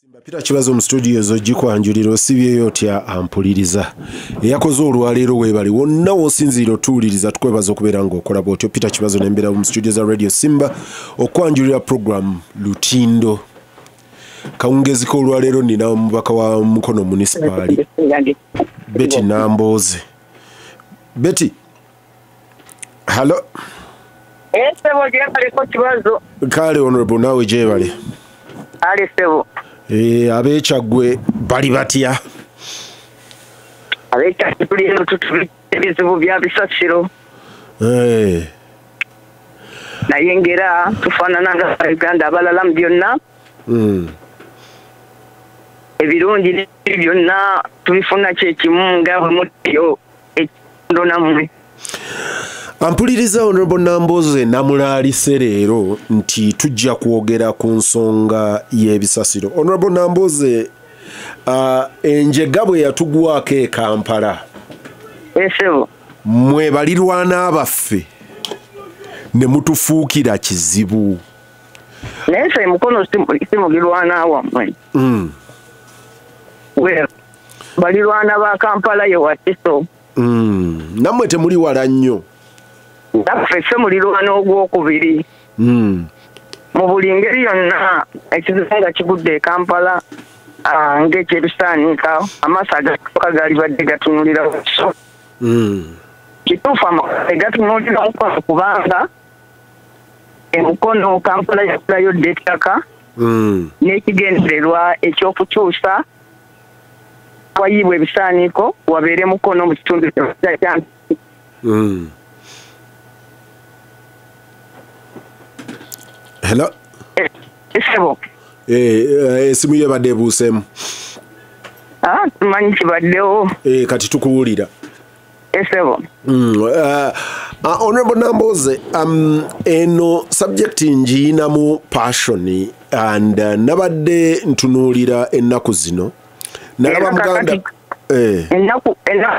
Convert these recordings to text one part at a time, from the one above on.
Pita kibazo mu studio zo gikwanjulira osibyeyo otya ampuliriza eyakoze olwaleero weebali wonna wosinziira otuwuliriza tukwebaza okubeera ng'okola bw'otyo. Pita kibazo n'embeera mu studio za Radio Simba okwanjulira program Lutindo. Kawungezi k'olwaleero nina omubaka wa Mukono munisipaali Betty Namboze. Betty, hello. Sebo gyebali ko kibazo. Kale honorable nawe gyebali. Ali sebo. Abekyagwe bali batya? Abekyagwe tuli eno tutuli ebizibu bya bisasiro. Naye ngera tufaanana nga Uganda abalala mu byonna. Ebirungi byonna tubifuna kyekimu nga bwe mutyo ekindo nammwe. Ampuliriza Honorable Namboze namulaalise leero nti tujja kwogera ku nsonga y'ebisasiro. Honorable Namboze, enjega bwe yatugwako e Kampala. Esebo. Mwe balirwana abaffe ne mutufuukira kizibu. Naye ffe Mukono simugirwana wammwe. Balirwana ba Kampala ye Wakiso. Nammwe temuli wala nnyo. Naffe ffe mulirwana ogwokubiri. Mu buli ngeri yonna ekizibu nga kigudde e Kampala ng'ekyebisaanika amaaso agatuuka gaali badde gatunulira Wakiso. Kituufu amaaso gatunuulira Mukono kubanga Mukono Kampala yakulayo dde ettaka n'ekigendererwa ekyokukyusa wayiibwa ebisaaniiko wabeere Mukono mu kitundu kya Hello. Esebo. Esimu ye badde buusemu. Tumanyi kibaddewo. Kati tukuwulira. Esebo. Honorable Namboze, eno subject ngiinamu passion and nabadde ntunuulira ennaku zino. Nalaba Muganda. Ennaku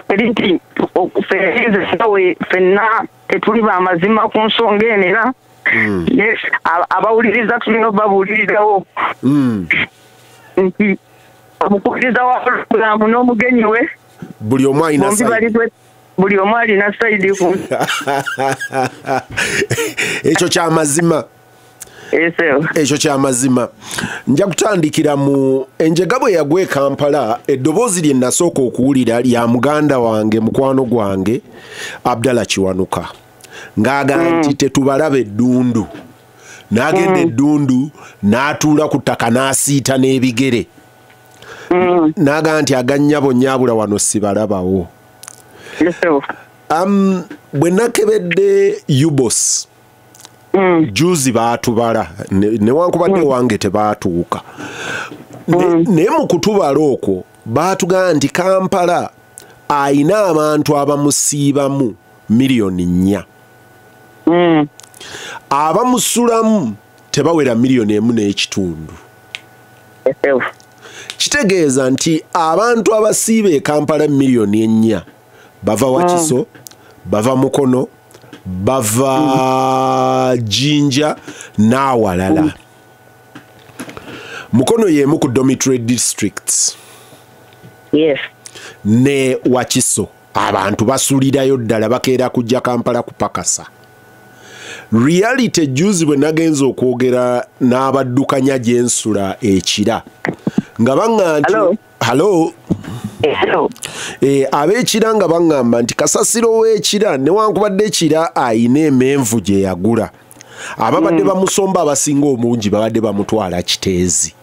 erinti okufeerize fenna tetuli b'amazima ku nsonga eno era abawuliriza tulina babuulirirawo nti omukuliriza wa pulogulaamu n'omugenyi we buli omu alina buli omu alina sayidi ku ekyo kyamazima. Ekyo kyamazima. Nja kutandikira mu enjega bwe yagwa e Kampala, eddoboozi lye nasooka okuwulira lya muganda wange mukwano gwange Abdallah Kiwanuka ng'agamba nti tetubalaba eddundu. N'agenda eddundu n'atuula ku ttaka n'asiita n'ebigere. N'agamba nti agannyabo nnyabula wano sibalabawo. Bwe nakebedde UBOS juzi baatubala newankubadde wange tebaatuuka naye mu kutubala okwo baatugamba nti Kampala ayina abantu abamusiibamu miliyoni 4 abamusulamu tebawera miliyoni 1.5. Kitegeeza nti abantu abasiiba e Kampala miliyoni 4 bava Wakiso, bava Mukono, bava Jinja n'awalala. Mukono y'emu ku dormitory districts. Yes. Ne Wakiso abantu basulirayo ddala bakeera kujja Kampala kupakasa. Reality juzi bwe nagenza okwogera n'abaddukanya gyensula ekira nga baŋŋamba hello. Ab'ekira nga baŋŋamba nti kasasiro w'ekira newankubadde ekira ayina emenvu gye yagula ababadde bamusomba abasinga omungi babadde bamutwala Kiteezi.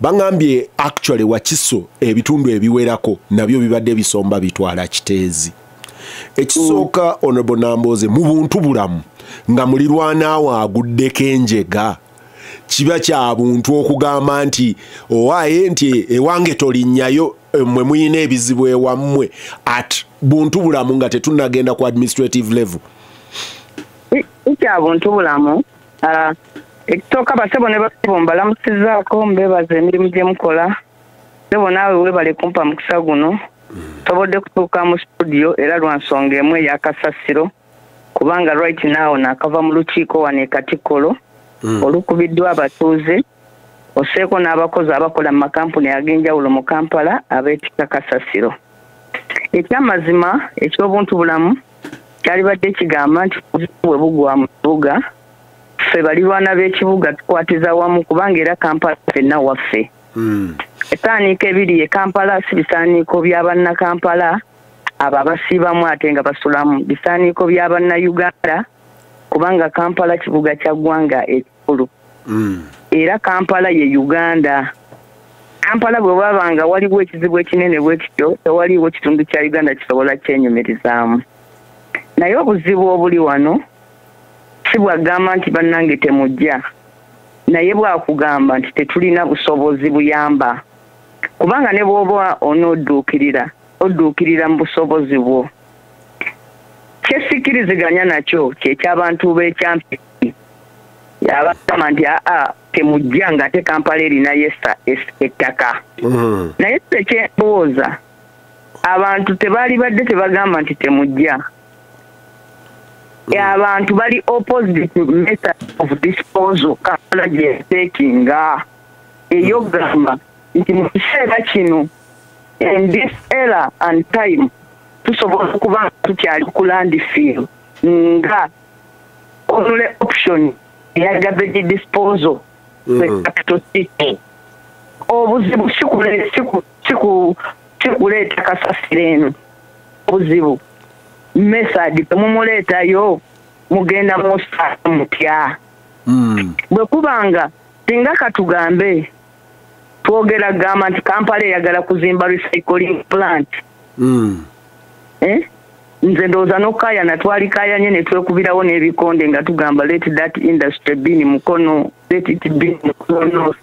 Baŋŋambye actually Wakiso ebitundu ebiwerako nabyo bibadde bisomba bitwala Kiteezi. Ekisooka Honorable Namboze mu buntu bulamu nga mulirwanaawo aguddeko enjega kiba kya buntu okugamba nti owaaye nti ewange tolinnyayo mwe muyina ebizibu ewammwe at buntu bulamu nga tetunnagenda ku administrative level. Kya buntu bulamu ekisooka basebo ne basebo mbalamusizaako mbebaza emirimu gye mukola. Sebo naawe weebale kumpa mukisa guno tobodde kutuuka mu studio era lwa nsonga emu ey'akasasiro kubanga right now naakava mu lukiiko wano e Katikkolo olukubiddwa abatuuze oseeko n'abakozi abakola mu makampuni ag'enjawulo mu Kampala abeetikka kasasiro. Ekyamazima eky'obuntu bulamu kyalibadde kigamba nti bwe bugwa mu kibuga ffe balirwana b'ekibuga tukwatiza wamu kubanga era Kampala ffenna waffe. Esaaniiko ebiri e Kampala si bisaaniiko bya bannakampala abo abasiibamu ate nga basulamu, bisaaniiko bya bannayuganda kubanga Kampala kibuga kya ggwanga ekikulu. Era Kampala ye Uganda. Kampala bwe babanga waliwo ekizibu ekinene bwe kityo tewaliwo kitundu kya Uganda kisobola kyenyumirizaamu. Naye obuzibu obuli wano si bwagamba nti bannange temujja, naye bwakugamba nti tetulina busobozi buyamba, kubanga ne bw'oba odduukirira mu busobozi bwo. Kyesikiriziganya nakyo kyeky'abantu b'ekyampisi yabagamba nti temujja nga ate Kampala erinayo ettaka. Naye ekyendowooza abantu tebaali badde tebagamba nti temujja. Abantu bali opposite method of disposal Kampala gyetekinga eyogamba nti mu kiseera kino in this era and time tusobola okuba tukyali ku landfill nga only option eya garbage disposal capital city. Obuzibu sikuleeta kasasiro eno, obuzibu method temumuleetayo mugenda musaa mutya. Bwe kubanga singa katugambe twogera gamba nti Kampala eyagala kuzimba recycling plant, nze ndowooza n'okukaya natwalikayanye ne twekubirawo n'ebikonde nga tugamba let that industry be in mukono, let it be in mukono.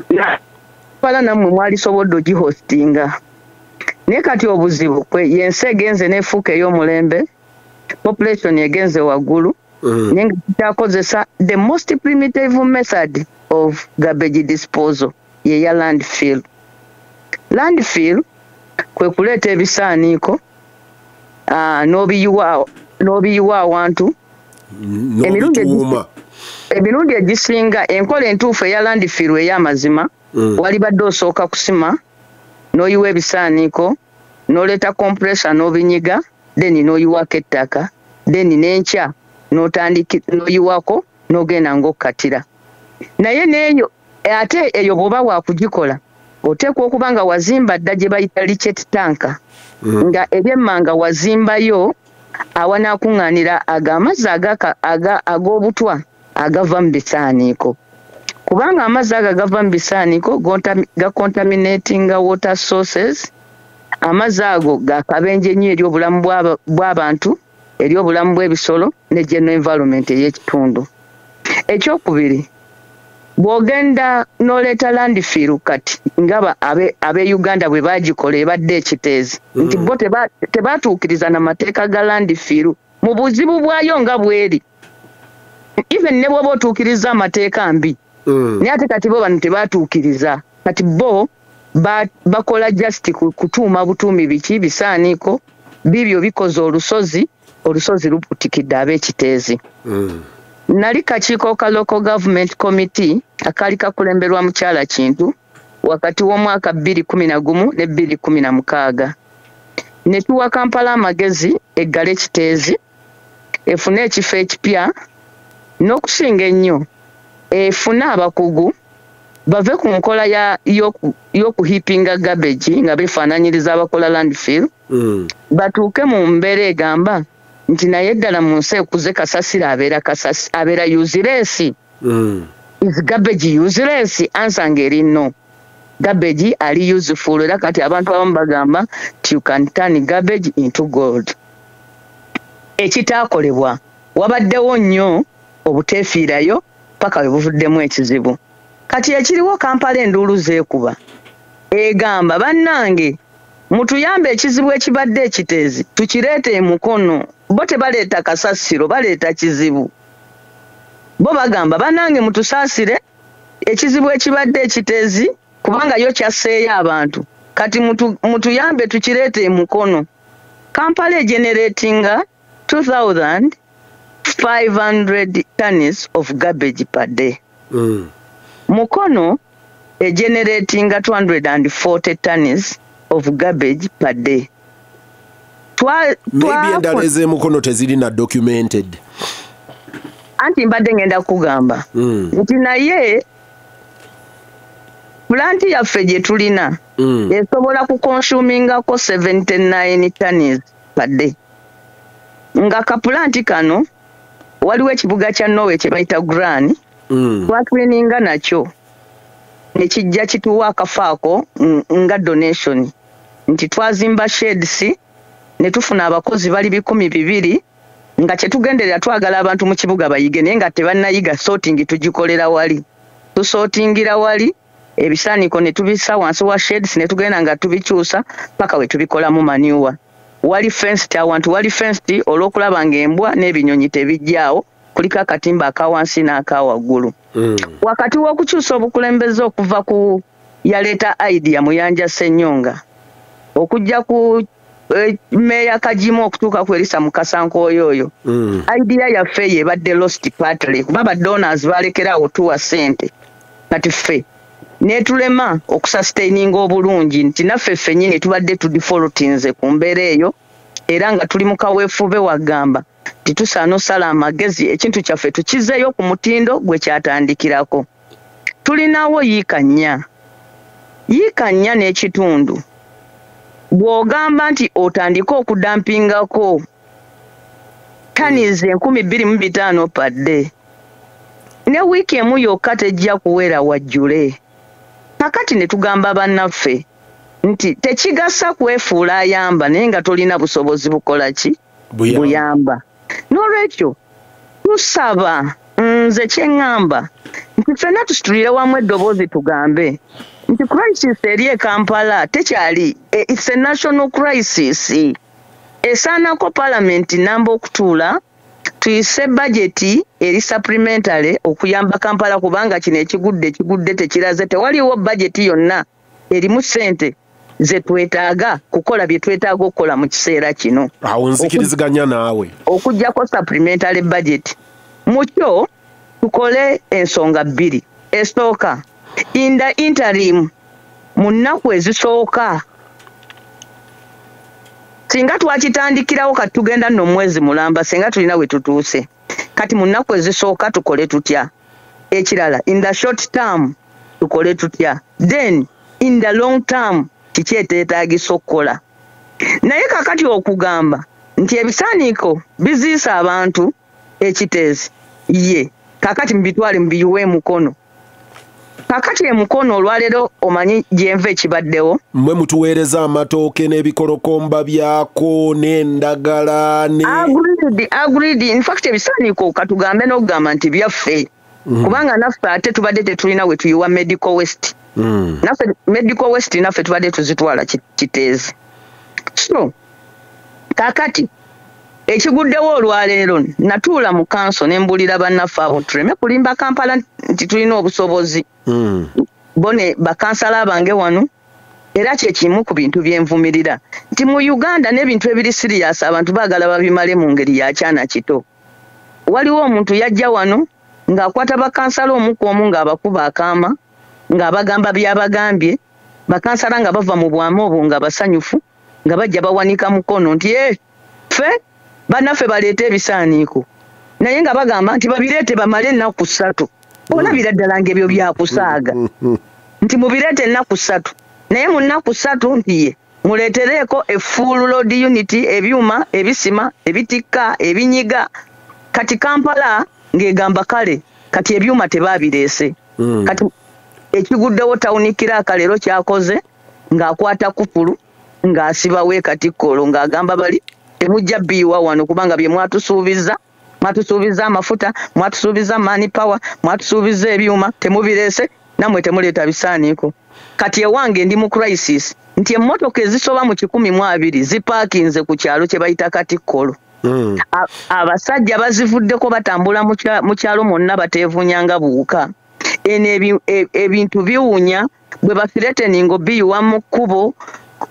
Kampala nammwe mwalisobodde ogihostinga. Naye kati obuzibu kwe yensi egenze n'efuuka ey'omulembe, population egenze waggulu, naye nga tukyakozesa the most primitive method of garbage disposal yeya landfill. Landfill kwe kuleeta ebisaaniiko n'obiyiwa awantu. Emirundi egisinga enkola entuufu eya landfill ey'amazima walibadde osooka kusima n'oyiwa ebisaaniiko n'oleeta compressor n'obinyiga, then n'oyiwako ettaka, then n'enkya n'oyiwako n'ogenda ng'okkatira. Naye n'eyo ate eyo bw'oba wakugikola oteekwa okuba nga wazimba dda gye bayita lichet tanka, nga ebyemmanga wazimbayo awanaakuŋŋaanira amazzi ag'obutwa agava mu bisaaniiko, kubanga amazzi ago agava mu bisaaniiko gacontaminatinga water sources. Amazzi ago gakabenje nnyo eri obulamu bw'abantu, eri obulamu bw'ebisolo ne general environment ey'ekitundu. Ekyokubiri, bw'ogenda n'oleeta landfill kati nga ab'e-Uganda bwe bagikola ebadde ekiteezi nti bo tebaatuukiriza n'amateeka ga landfill mu buzibu bwayo nga bweri. Even ne bw'oba otuukiriza amateeka mbi, naye ate kati bo bano tebaatuukiriza. Kati bo bakola just kutuuma butuumi biki bisaaniiko bibyo bikoze olusozi luputikidde ab'ekiteezi. Nali kakiiko ka local government committee akaali kakulemberwa mukyala Kintu wakati w'omwaka 2011 ne 2016. Ne tuwa Kampala amagezi eggala ekiteezi, efune ekifo ekipya, n'okusinga ennyo efune abakugu bave ku nkola y'okuhiipinga garbage nga beefaananyiriza abakola landfill, batuuke mu mbeera egamba nti naye ddala mu nsi ekuze kasasiro abeera useless. Is garbage useless? Answer ngeri no. Garbage ali useful. Era kati abantu abamu bagamba you can turn garbage into gold. Ekitaakolebwa wabaddewo nnyo obuteefiirayo paka we buvuddemu ekizibu. Kati ekiriwo Kampala enduulu zeekuba egamba bannange mutuyambe ekizibu ekibadde ekiteezi tukireete mukono. Bo tebaleeta kasasiro, baleeta kizibu. Bo bagamba bannange mutusaasire ekizibu ekibadde ekiteezi kubanga yo kyasseeyo abantu, kati mutuyambe tukireete mukono. Kampala egeneratinga 2,500 tons of garbage per day. Mukono generating 240 tons of garbage per day. Maybe endala ez'emukono tezirina documented. Anti mbadde ngenda kugamba nti naye planti yaffe gye tulina esobola kukonsumingako 79 tons per day. Nga kapulanti kano waliwo ekibuga kya Norway kye bayita Gran twatweninga nakyo ne kijja kituwa akafaako nga donation nti twazimba sheds ne tufuna abakozi bali 200 nga kyetugenderera twagala abantu mu kibuga bayige naye nga tebannayiga sorting tugikolera wali tusortingira wali ebisaaniko ne tubisa wansi wa sheds ne tugenda nga tubikyusa paka we tubikolamu manure. Wali fenced awantu wali fenced olw'okulaba ng'embwa n'ebinyonyi tebijjaawo kuliko akatimba akawansi n'akawaggulu. Wakati w'okukyusa obukulembeze okuva ku yaleeta idea Muyanja Ssenyonga okujja ku Meya Kajimu okutuuka ku Elisa Mukasankooyo idea yaffe yebadde lost partly kuba ba donors balekerawo tuwa ssente kati ffe netulema okusustaininga obulungi nti naffe ffennyini tubadde tudefaultinze ku mbeera eyo era nga tuli mu kaweefube wagamba titusaana osala amagezi ekintu kyaffe tukizeeyo ku mutindo gwe kyatandikirako. Tulinawo yiika nnya n'ekitundu bw'ogamba nti otandika okudampingako tanize 2500 per day ne wiiki emu yokka tejja kuwera wajjule. Kakati ne tugamba bannaffe nti tekigasa kwefuula ayamba naye nga tolina busobozi bukola ki buyamba. N'olwekyo tusaba nze kyeŋŋamba nti ffenna tusitulire wamu eddoboozi tugambe nti crisis eri e Kampala tekyali it's a national crisis. Esaanako parliament namba okutuula tuyise budget eri supplementary okuyamba Kampala kubanga kino ekigudde tekiraze tewaliwo budget yonna erimu ssente ze twetaaga kukola bye twetaaga okukola mu kiseera kino. Awo nzikiriziganya naawe okujjako supplementary budget mukyo tukole ensonga bbiri. Esooka in the interim mu nnaku ezisooka singa twakitandikirawo kati tugenda nno mwezi mulamba singa tulina we tutuuse kati mu nnaku ezisooka tukole tutya. Ekirala in the short term tukole tutya, then in the long term kiki ekyetaagisa okukola. Naye kakati okugamba nti ebisaaniiko biziisa abantu ekiteezi ye kakati mbitwale mbiyiwe mukono. Kakati emukono olwaleero omanyi gyenva ekibaddewo mmwe mutuweereza amatooke n'ebikolokomba byako n'endagala ne agreed. In fact ebisaaniiko katugambe n'okugamba nti byaffe kubanga naffe ate tubadde tetulina we tuyiwa medical waste. Naffe medical waste naffe tubadde tuzitwala kiteezi. So kakati ekiguddewo olwaleero natuula mu kanso ne mbulira bannaffe abo tuleme kulimba Kampala nti tulina obusobozi. Bone bakansala abange wano era kyekimu ku bintu byenvumirira nti mu Uganda n'ebintu ebiri serious abantu baagala babimale mu ngeri ya kyana kito. Waliwo omuntu yajja wano ng'akwata bakansala omu ng'abakuba akaama ng'abagamba byabagambye bakansala nga bava mu bwami obwo nga basanyufu nga bajja bawanika mukono nti ffe bannaffe baleete ebisaaniiko naye nga bagamba nti babireete bamale ennaku 3. Olabira ddala ng'ebyo byakusaaga nti mubireete ennaku 3 naye mu nnaku 3 nti ye muleetereeko full load unit ebyuma ebisima ebitikka ebinyiga. Kati Kampala ng'egamba kale kati ebyuma tebaabireese. Kati ekiguddewo tawunikira akaleero kyakoze ng'akwata kupulu ng'asibawo Katikkolo ng'agamba bali temujja biiwa wano kubanga bye mwatusuubiza amafuta mwatusuubiza money power mwatusuubiza ebyuma temubireese namwe temuleeta bisaaniiko. Kati ewange ndi mu crisis nti emmotoka ezisoba mu 120 zipaakinze ku kyalo kye bayita Katikkolo. Abasajja bazivuddeko batambula mu kyalo mwonna bateevunyanga buwuka. Eno ebintu biwunya bwe bafireteningo biyiwa mu kkubo.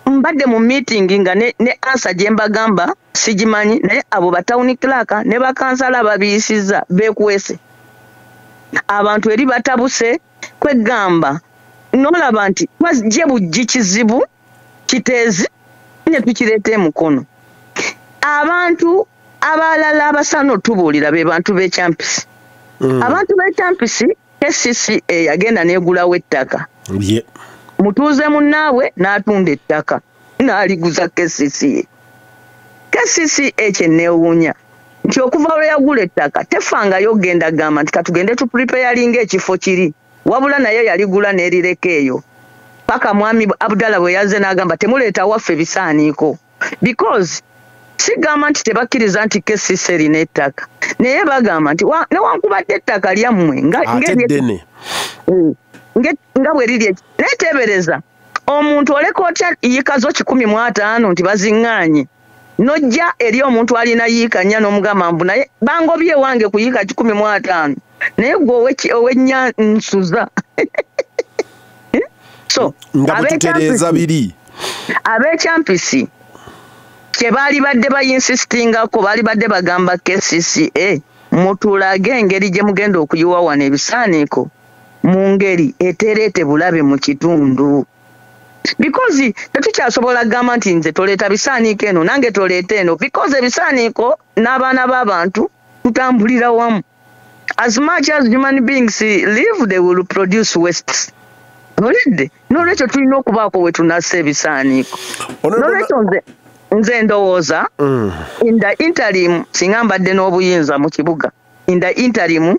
Mbadde mu meeting nga ne answer gye mbagamba sigimanyi naye abo batawuni clerk ne bakansala babiyisiza bekwese abantu eri batabuse kwegamba nolaba nti je bujji kizibu kiteezi ne tukireeta emukono abantu abalala abasaana otubuulira be bantu b'ekyampisi abantu b'ekyampisi KCCA yagenda n'egulawo ettaka mutuuze munnaabwe n'atunda ettaka n'aliguza KCCA kyenneewuunya nti okuva lwe yagula ettaka tefangayo ogenda gamba nti katugende tupreparinga ekifo kiri wabula naye yaligula n'erireka eyo paka mwami Abdallah bwe yazze n'agamba temuleeta waffe bisaaniiko because sigamba nti tebakkiriza nti KCCA erina ettaka naye bagamba nti newankubadde ettaka lyammwe nga bwe liri neeteebereza omuntu oleka otya yiika zo 15 nti baziŋŋaanye nojja eri omuntu alina yiika 4 n'omugamba mbu naye bangobye wange ku yiika 15 naye gwe ow'ennyansuza so ab'ekyampisi kye baali badde bayinsistingako baali badde bagamba KCCA mutulage engeri gye mugenda okuyiwa wano ebisaaniiko mu ngeri etereete bulabe mu kitundu because tetukyasobola kugamba nti nze toleeta bisaaniiko eno nange toleeta eno because ebisaaniiko n'abaana b'abantu tutambulira wamu as much as human beings live they will produce wastes olidde n'olwekyo tulina okubaako we tunassa ebisaaniiko n'olwekyo nze ndowooza in the interim singa mbadde n'obuyinza mu kibuga in the interim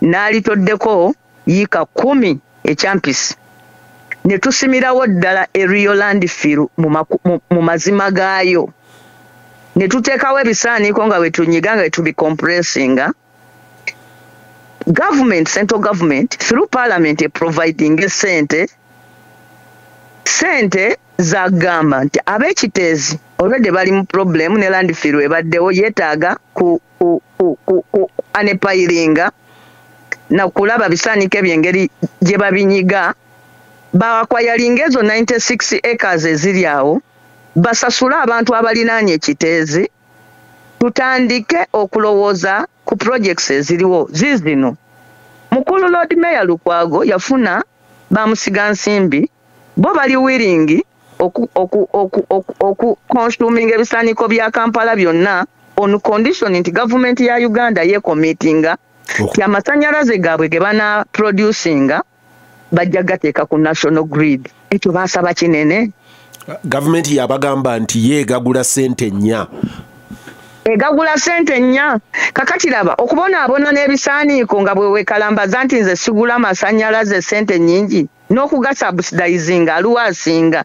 n'alitoddeko yiika 10 ekyampisi ne tusimirawo ddala Rio Landfill mu mazima gaayo ne tuteekawo ebisaaniiko nga bwe tunyiga nga bwe tubicompressinga government central government through parliament providing sente zagamba nti ab'ekiteezi already bali mu problem ne landfill ebaddewo yeetaaga ku anepayiringa na kulaba bisaaniiko ebyengeri gye babinyiga bakwayalinga ezo 96 acres eziri awo basasule abantu abalinaanye ekiteezi tutandike okulowooza ku projects eziriwo zizino mukulu Lord Mayor Lukwago yafuna bamusiga nsimbi bo bali willing oku consuming ebisaaniiko bya Kampala byonna on condition nti government ya Uganda yekomitinga ti amasanyalaze gaabwe ge bana producinga bajja gateeka ku national grid ekyo basaba kinene government yabagamba nti yeegagula sente nnya egagula sente nnya kakati laba okubonaabona n'ebisaaniiko nga bwe weekalambaza nti nze sigula masanyalaze sente nnyingi n'okugasubsidizinga aluwa asinga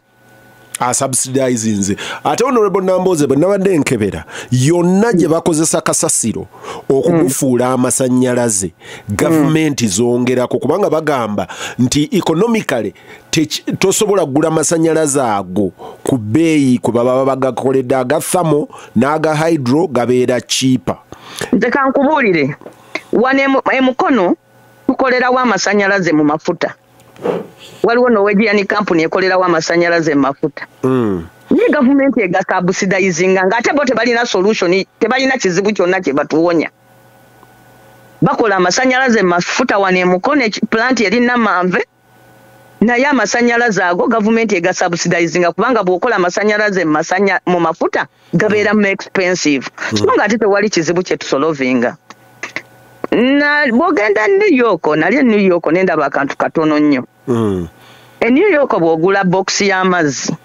asubsidizinze ate Honorable Namboze bwe nabadde nkebera yonna gye bakozesa kasasiro okugufuula amasanyalaze gavumenti zongerako kubanga bagamba nti economically tosobola kugula masanyalaze ago ku bbeeyi kwe baba bagakoledde aga thermal n'aga hydro gabeera cheaper. Nze kankubuulire wane emukono tukolerawo amasanyalaze mu mafuta waliwo Norwegian company ekolerawo amasanyalaze mu mafuta ni government egasubsidizinga ng'ate bo tebalina solution tebalina kizibu kyonna kye batuwonya bakola amasanyalaze mu mafuta wane emukono plant erina manve naye amasanyalaze ago government egasubsidizinga kubanga bw'okola amasanyalaze mu mafuta gabeera mu expensive so ng'ate tewali kizibu kye tusolovinga na bwogenda New York nali New York nendaba akantu katono nnyo New York bw'ogula box y'amazzi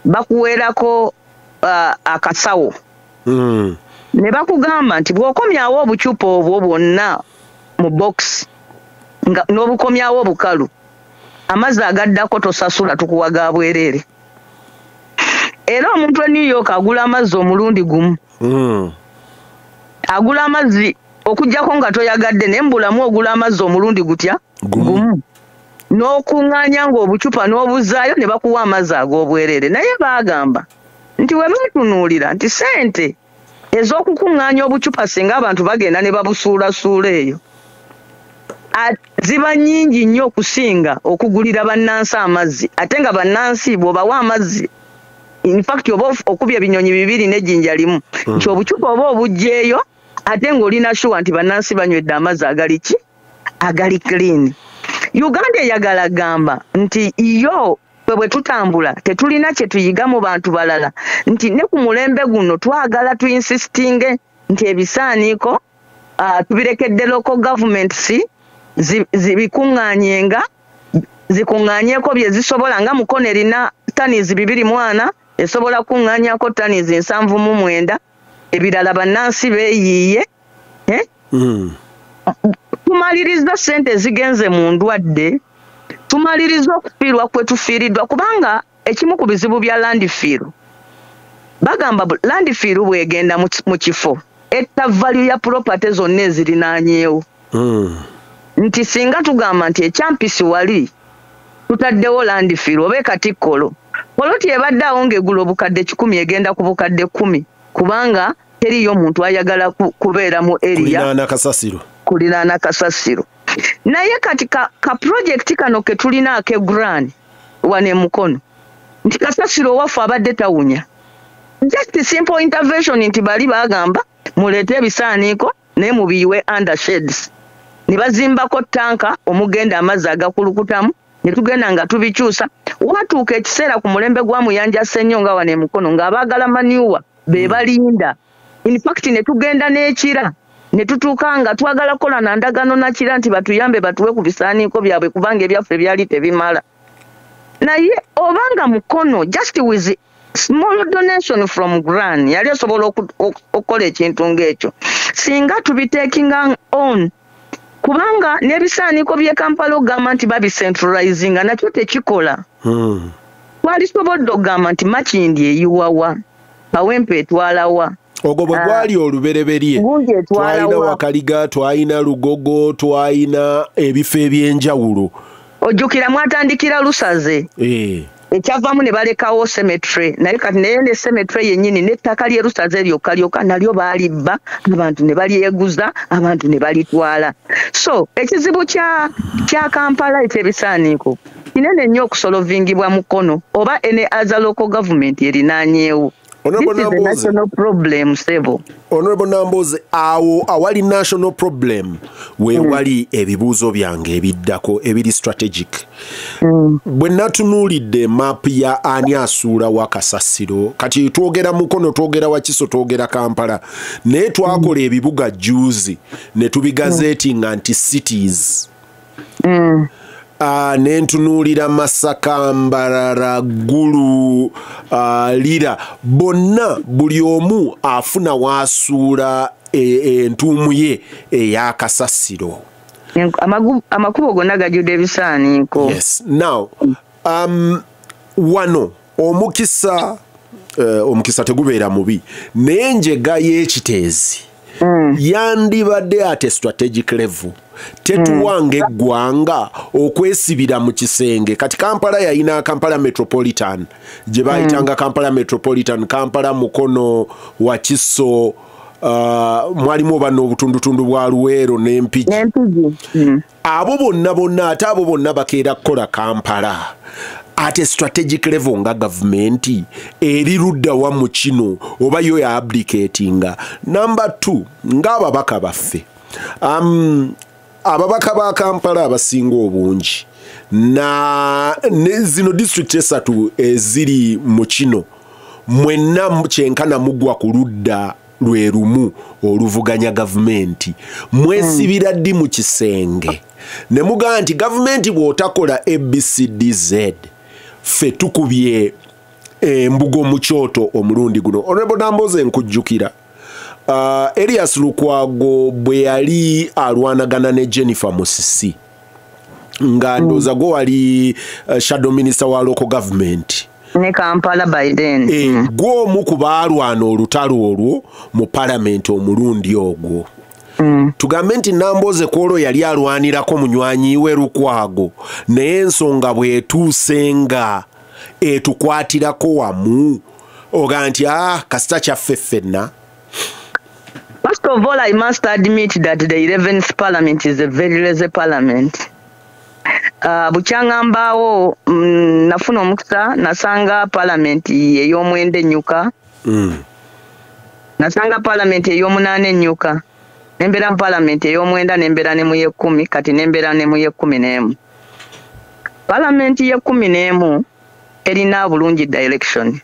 bakuweerako akasawo ne bakugamba nti bw'okomyawo obucupa obwo bwonna mu box n'obukomyawo obukalu amazzi agaddako tosasula tukuwa ga bwereere era omuntu e New York agula amazzi omulundi gumu agula amazzi okujjako nga toyagadde nembulamu ogula amazzi omulundi gutya gumu n'okuŋŋaanya ng'obucupa n'obuzaayo ne bakuwa amazzi ag'obwereere naye baagamba nti we batunuulira nti sente ez'okukuŋŋaanya obucupa singa abantu bagenda ne babusuulasuula eyo ziba nnyingi nnyo okusinga okugulira bannansi amazzi ate nga bannansi bw'obawa amazzi in fact oba okubya binyonyi 2 n'ejjinja limu nti obucupa oba obugjeeyo ate ng'olina shuwa nti bannansi banywedde amazzi agali clean Uganda eyagala gamba nti iyo bwe tutambula tetulina kye tuyiga mu bantu balala nti ne ku mulembe guno twagala tu insistinge nti ebisaaniiko tubirekedde local governments zibikuŋŋaanyenga zikuŋŋaanyeeko bye zisobola nga Mukono erina tanizi 240 esobola kuŋŋaanyaako tanizi 79 ebirala bannansi beeyiiye tumaliriza sente zigenze mu ndwadde tumaliriza okufiirwa kwe tufiiriddwa kubanga ekimu ku bizibu bya landfill bagamba landfill bwegenda mu kifo etta value ya property zonna ezirinaanyeewo nti singa tugamba nti ekyampisi wali tutaddewo landfill oba Katikkolo poloti ebadde awo ng'egula obukadde 10 egenda ku bukadde 10 kubanga teriyo omuntu ayagala kubeera mu area kuliraana kasasiro naye kati ka project kano ke tulina ake Grand wane Mukono nti kasasiro waffe abadde tawunya just simple intervention nti bali bagamba muleete ebisaaniiko naye mubiyiwe under shades ne bazimbako tanka omugenda amazzi agakulukutamu ne tugenda nga tubikyusa watuuka ekiseera ku mulembe gwa Muyanja Ssenyonga wane Mukono ng'abaagala maniwa be balinda in fact ne tugenda n'ekira ne tutuuka nga twagala kola na ndagano na kira nti batuyambe batuwe ku bisaaniiko byabwe kubanga ebyaffe byali tebimala naye obanga Mukono just with small donation from Grand yali asobola okukola ekintu ng'ekyo singa tubitekinga on kubanga n'ebisaaniiko by'e Kampala ogamba nti babicentralizinga nakyo tekikola twalisobodde okugamba nti Makindi eyiwawa Kawempe etwalawa ogwo bwe gwali olubereberye twalina Wakaliga twalina Lugogo twalina ebifo ebyenjawulo ojjukira mwatandikira Lusaze ekyavamu ne balekawo cemetery naye kati naye ne cemetery yennyini n'ettaka lye Lusaze lyokka nalyo baalibba abantu ne balyeguza abantu ne balitwala so ekizibu kya Kampala ekyebisaaniiko kinene nnyo okusolovingibwa Mukono oba ene as a local government erinaanyeewo. Honorable national problem sebo. Honorable Namboze awo awali national problem we wali ebibuuzo byange ebiddako ebiri strategic. Bwe natunuulidde map ya ani asuula wa Kasasiro kati twogera Mukono twogera Wakiso twogera Kampala naye twakola ebibuga juzi ne tubigazetinga nti cities. Nentunuulira Masaka, Mbarara, Gulu, Lira bonna buli omu afuna wasuula entuumu ye eya Kasasiro. Amakubo gonna gajjudde ebisaaniiko. Yes. Now, wano omukisa tegubeera mubi naye enjega y'ekiteezi yandibadde ate strategic level tetuwange eggwanga okwesibira mu kisenge kati Kampala yayina Kampala Metropolitan gye bayitanga Kampala Metropolitan, Kampala, Mukono, Wakiso, mwalimu bano obutundutundu bwa Luweero n'Empigi. Abo bonna ate abo bonna bakeera kukola Kampala ate strategic level nga government eri luddawa mu kino oba yo ya abdicatinga. Number 2 ng'ababaka baffe ababaka ba Kampala abasinga obungi na zino district esatu eziri mu kino mwenna kyenkana mugwa ku ludda lwe lumu oluvuganya gavumenti mwesibira ddi mu kisenge ne mugaa nti gavumenti bw'otakola ABCDZ ffe tukubye embugo mu kyoto omulundi guno. Honorable Namboze nkujjukira Elias Lukwago bwe yali alwanagana ne Jennifer Musisi nga ndoza go wali shadow minister wa local government ne Kampala Biden gwomu ku baalwana olutalo olwo mu parliament omulundi ogwo. Tugambe nti Namboze kwolwo yali alwanirako munywanyi we Lukwago naye ensonga bwetuusenga etukwatirako wamu oga nti kasita kyaffe ffenna. First of all, I must admit that the 11th parliament is a very lazy parliament. Bukyangambaawo nafuna omukisa nasanga parliament ey'omwenda ennyuka. Nasanga parliament ey'omunaana ennyuka. Nembera mu parliament ey'omwenda nembera ne mu ye 10 kati nembera ne mu ye 11. Parliament ye 11 erina bulungi direction.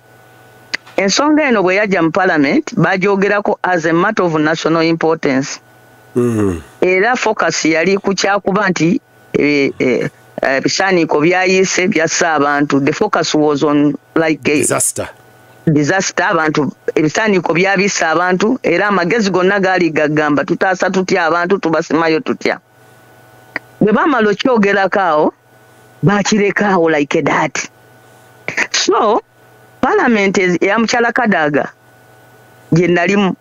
Ensonga eno bwe yajja mu Parliament bajoogerako as a matter of national importance. Era focus yali ku kyakuba nti bisaaniko byayise byassa abantu. The focus was on like a disaster abantu ebisaaniko byabisa abantu era amagezi gonna gaali gagamba tutaasa tutya abantu tubasimayo tutya. Bwe bamala okyogerako bakirekawo like that. So Parliament ya Mukyala Kadaga gye nali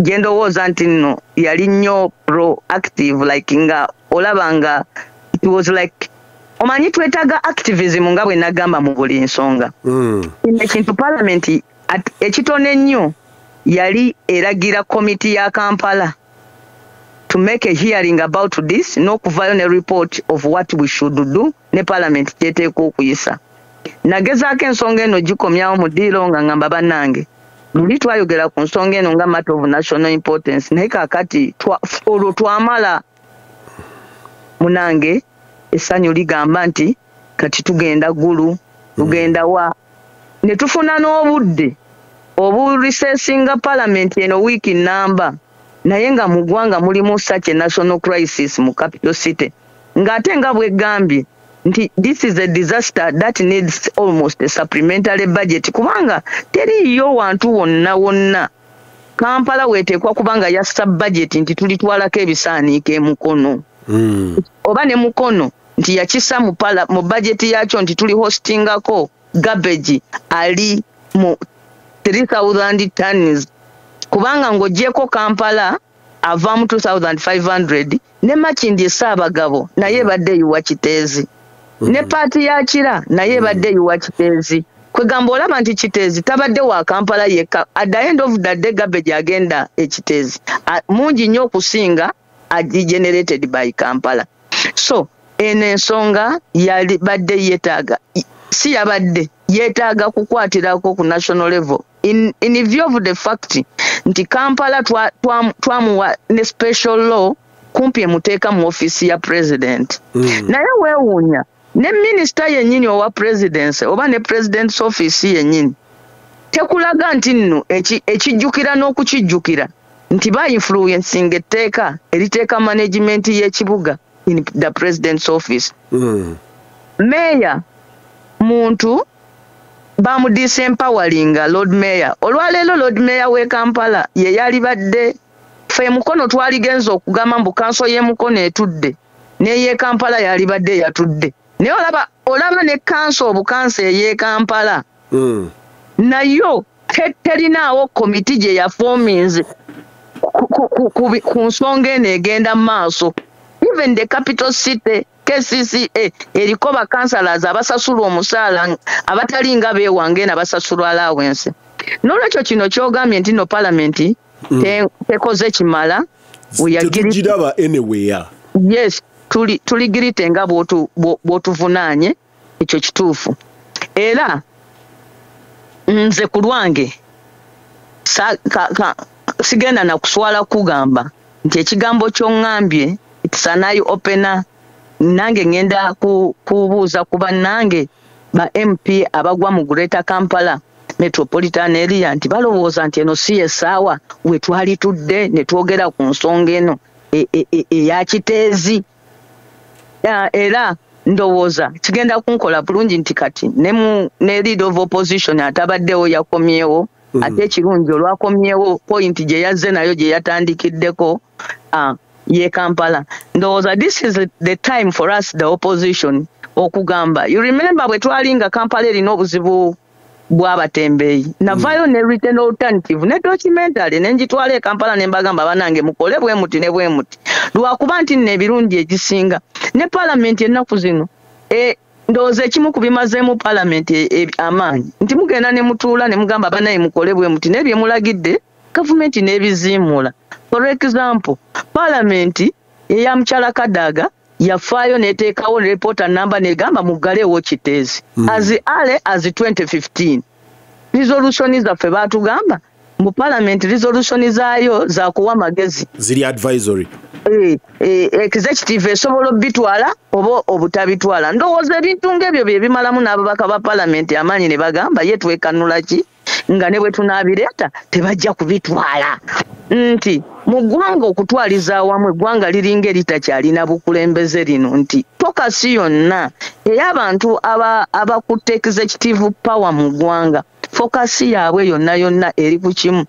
gye ndowooza nti nno yali nnyo proactive like nga olabanga it was like omanyi twetaaga activism nga bwe nagamba mu buli nsonga. Ekintu Parliament ekitone nnyo yali eragira committee ya Kampala to make a hearing about this n'okuvaayo ne report of what we should do ne Parliament kyeteeka okuyisa. Nagezaako ensonga eno gikomyawo mu ddiiro nga ngamba bannange luli twayogera ku nsonga eno nga matter of national importance naye kaakati olwo twamala munange essanyu ligamba nti kati tugenda ggulu tugenda wa ne tufuna n'obudde obulisesinga Parliament eno wiiki namba naye nga mu ggwanga mulimu such a national crisis mu capital city ng'ate nga bwegambye nti this is a disaster that needs almost a supplementary budget kubanga teriyo wantu wonna Kampala weteekwa kubanga yassa budget nti tulitwalako ebisaaniiko emukono oba ne mukono nti yakisa mu budget yakyo nti tuli hostingako garbage ali mu 3,000 tons kubanga ng'ogyeko Kampala ava mu 2,500 ne Makindye Ssaabagabo naye badde yiwa Kiteezi ne paati ya Kira naye badde yiwa Kiteezi kwegamba olaba nti Kiteezi tabadde wa Kampala yekka at the end of the day garbage agenda Kiteezi mungi nnyo okusinga generated by Kampala. So eno ensonga yali badde yeetaaga si yabadde yeetaaga kukwatirako ku national level in view of the fact nti Kampala twamuwa ne special law kumpi emuteeka mu office ya president. Naye weewuunya ne minister yennyini owa presidency oba ne president's office yennyini tekulaga nti nno ekijjukira n'okukijjukira nti ba influencing etteeka eriteeka management y'ekibuga in the president's office. Mayor muntu bamu disempowering Lord Mayor olwaleero Lord Mayor we Kampala ye yali badde fe mukono twaligenza okugamba mbu kanso ye mukono etudde ne ye Kampala yali badde yatudde ne olaba ne kanso obukanso ye Kampala nayo terinaawo komiti gye yaforminze ku nsonga eno egenda maaso. Even the capital city KCCA eriko bakansalas abasasula omusaala abatali nga beewange n'abasasula allowance. N'olwekyo kino kyogambye nti no Parliament tekoze kimala tetugiraba anywhere. Yes, tuligirite nga bw'otuvunaanye ekyo kituufu. Era nze ku lwange sigenda na kuswala kugamba nti ekigambo ky'oŋŋambye it's an eye opener. Nange ngenda kubuuza ku bannange ba MP abagwa mu Greater Kampala Metropolitan Area nti balowooza nti eno si essaawa we twali tudde ne twogera ku nsonga eno eya Kiteezi. Era ndowooza kigenda kunkola bulungi nti kati ne leader of opposition atabaddewo yakomyewo ate ekirungi olwakomyewo point gye yazze nayo gye yatandikiddeko ye Kampala. Ndowooza this is the time for us the opposition okugamba. You remember bwe twalinga Kampala erina obuzibu bw'abatembeeyi navaayo ne written alternative ne documentary ne njitwala e Kampala ne mbagamba banange mukole bwe muti ne bwe muti lwakuba nti nno ebirungi egisinga ne Parliament ennaku zino ndowooza ekimu ku bimazeemu Parliament amaanyi nti mugenda ne mutuula ne mugamba banaye mukole bwe muti n'ebye mulagidde gavumenti n'ebiziimula. For example, Parliament eya Mukyala Kadaga yafaayo neteekawo reporter number negamba muggaleewo Kiteezi as early as 2015. Resolution zaffe baatugamba mu Parliament resolution zaayo za kuwa magezi ziri advisory executive esobola bitwala obo obutabitwala ndowooza ebintu ng'ebyo bye bimalamu n'ababaka ba palamenti amaanyi ne bagamba ye twekanula ki nga ne bwe tunaabireeta tebajja kubitwala nti mu ggwanga okutwaliza awamu eggwanga liringa eritakyalina bukulembeze lino nti fokasi yonna ey'abantu abakutte executive power mu ggwanga fokasi yaabwe yonna eri ku kimu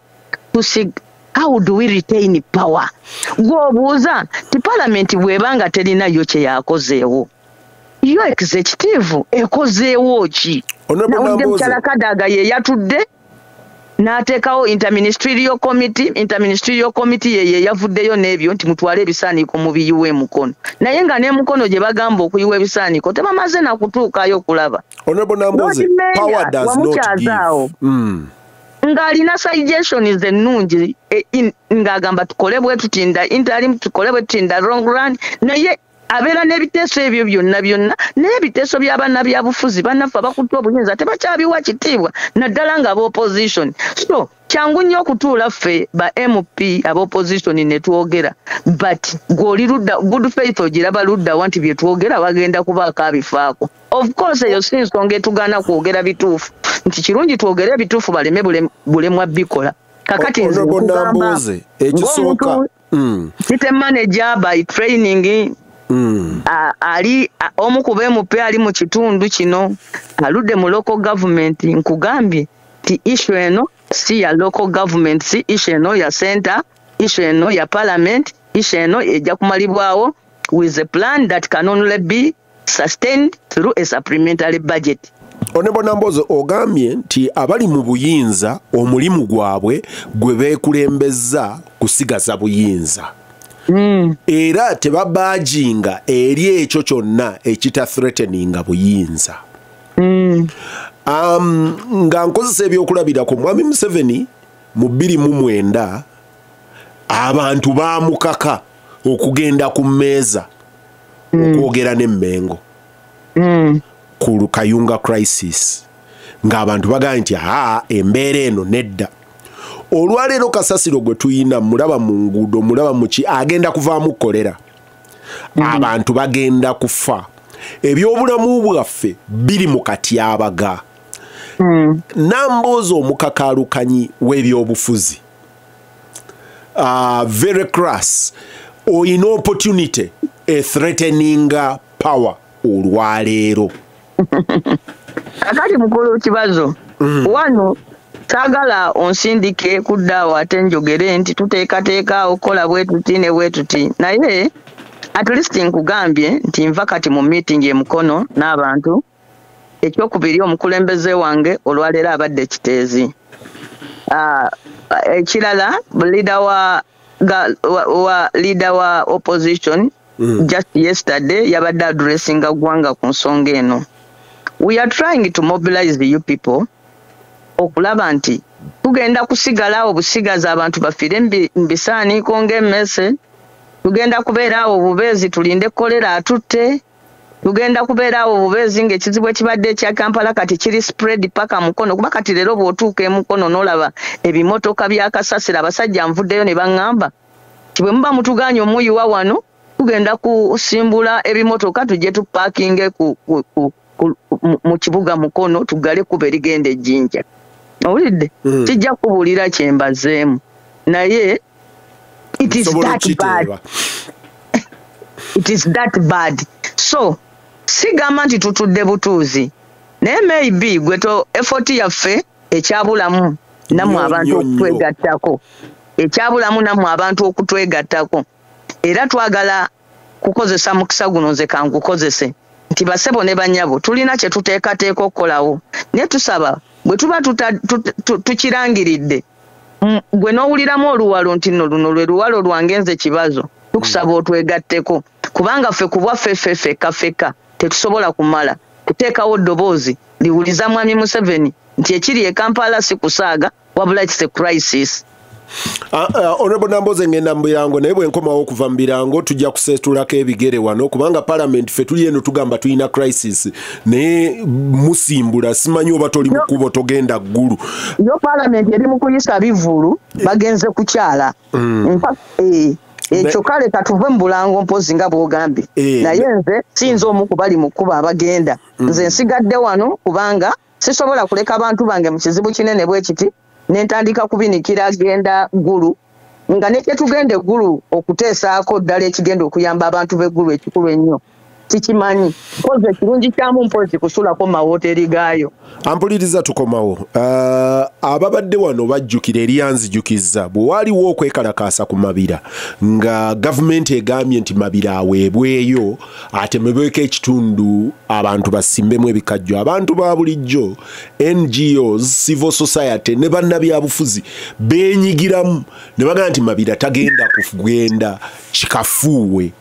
how do we retain power gw'obuuza ti palamenti bw'ebanga terinayo kye yakozeewo yo executive ekozeewo ki nawudde mukyala Kadaga ye yatudde n'ateekawo interministerial committee ye yavuddeyo n'ebyo nti mutwale ebisaaniiko mubiyiwe emukono naye nga n'emukono gye bagamba okuyiwa ebisaaniiko tebamaze nakutuukayo kulaba wamukyazaawo ng'alina suggestions ennungi ng'agamba tukole bwe tutinda interim tukole bwe tutinda long run naye abeera n'ebiteeso ebyo byonna naye ebiteeso by'abaana byabufuzi bannaffe abakutte obuyinza tebakyabiwa kitiibwa naddala nga ab'opposition so kyangu nnyo okutuula ffe ba MP ab'opposition ne twogera but gw'oli ludda good faith ogiraba luddawa nti bye twogera bagenda kubaako abifaako of course eyo si nsonga etugaana kwogera bituufu nti kirungi twogere ebituufu baleme bulemwa bikola kakati nze okugamba ng'omuntu kite manager by training ali omu ku MP ali mu kitundu kino aludde mu local government nkugambye ti issue eno si ya local government si issue eno ya center issue eno ya parliament issue eno ejja kumalibwawo with a plan that can only be sustained through a supplementary budget. Honorable Namboze ogambye nti abali mu buyinza omulimu gwabwe gwe beekulembeza kusigaza buyinza. Era tebabajinga eri ekyo kyonna ekita threateninga buyinza. Nga nkozesa ebyokulabira ku Mwami Museveni mu 2009 abantu baamukaka okugenda ku mmeeza okwogera n'emmengo ku Kayunga crisis ng'abantu bagamba nti embeera eno nedda. Olwaleero kasasiro gwe tuyina mulaba mu nguudo mulaba muki agenda kuvaamu kolera abantu bagenda kufa ebyobulamu bwaffe biri mu katyabaga. Namboze omukakalukanyi w'ebyobufuzi very crass oyina opportunity a threatening power olwaleero akati mukulu kibazo wano sagala onsindike kuddaawo ate njogere nti tuteekateeka okola bwe tuti ne bwe tuti naye at least nkugambye nti nva kati mu meeting emukono n'abantu ekyokubiri omukulembeze wange olwaleero abadde kiteezi ekirala leader wa opposition just yesterday yabadde addressing ggwanga ku nsonga eno. We are trying to mobilize the you people okulaba nti tugenda kusigala obusigaza abantu bafire mbisaaniiko ng'emmese tugenda kubeeraawo obubeezi tulinde kolera atutte tugenda kubeeraawo obubeezi ng'ekizibu ekibadde ekya Kampala kati kiri spread paka mukono kuba kati leero bw'otuuka emukono n'olaba ebimotoka bya kasasiro abasajja nvuddeyo ne baŋŋamba ti bwe muba mutugaanye omuyiwa wano tugenda kusimbula ebimotoka tujje tupaakinge mu kibuga mukono tugale kuba erigenda ejjinja. Owulidde kijja kubuulira kyembazeemu naye it is that bad. It is that bad. So sigamba nti tutudde butuuzi naye maybe gwe to effort yaffe ekyabulamu namwe abantu okutwegattako ekyabulamu namwe abantu okutwegattako era twagala kukozesa mukisa guno nze kangukozese nti basebo ne banyabo tulina kye tuteekateeka okukolawo naye tusaba bwe tuba tukirangiridde gwe n'owuliramu oluwalo nti nno luno lwe luwalo lwangenze kibazo tukusaba otwegatteko kubanga ffe ku bwaffe feka tetusobola kumala kuteekawo ddoboozi liwuliza Mwami Museveni nti ekiri e Kampala si kusaaga wabula it's a crisis. Honorable Namboze ngenda mbirango naye bwe nkomawo okuva mbirango tujja kusetulako ebigere wano kubanga parliament ffe tuli eno tugamba tulina crisis naye musimbula simanyi oba toli mukubo togenda ggulu yo parliament eri mu kuyisa bivulu bagenze kukyala ekyo kale katuve mu bulango mpozi nga bw'ogambye naye nze siyinza omu ku bali mu kkuba abagenda nze nsigadde wano kubanga sisobola kuleka abantu bange mu kizibu kinene bwe kiti n'entandika kubinikira agenda ggulu nga ne tugende eggulu okuteesaako ddala ekigenda okuyamba abantu b'eggulu ekikulu ennyo tikimanyi mpozi ekirungi kyamu mpozi kusulako mu mawooteri gaayo. Ampuliriza tukomawo. Ababadde wano bajjukira eryanzijukizza bwe waaliwo okwekalakaasa ku mabira nga gavumenti egambye nti mabira aweebweyo atemebweko ekitundu abantu basimbemu ebikajjo. Abantu ba bulijjo NGOs, civil society ne bannabyabufuzi beenyigiramu ne bagamba nti mabira tagenda kugenda kikafuuwe.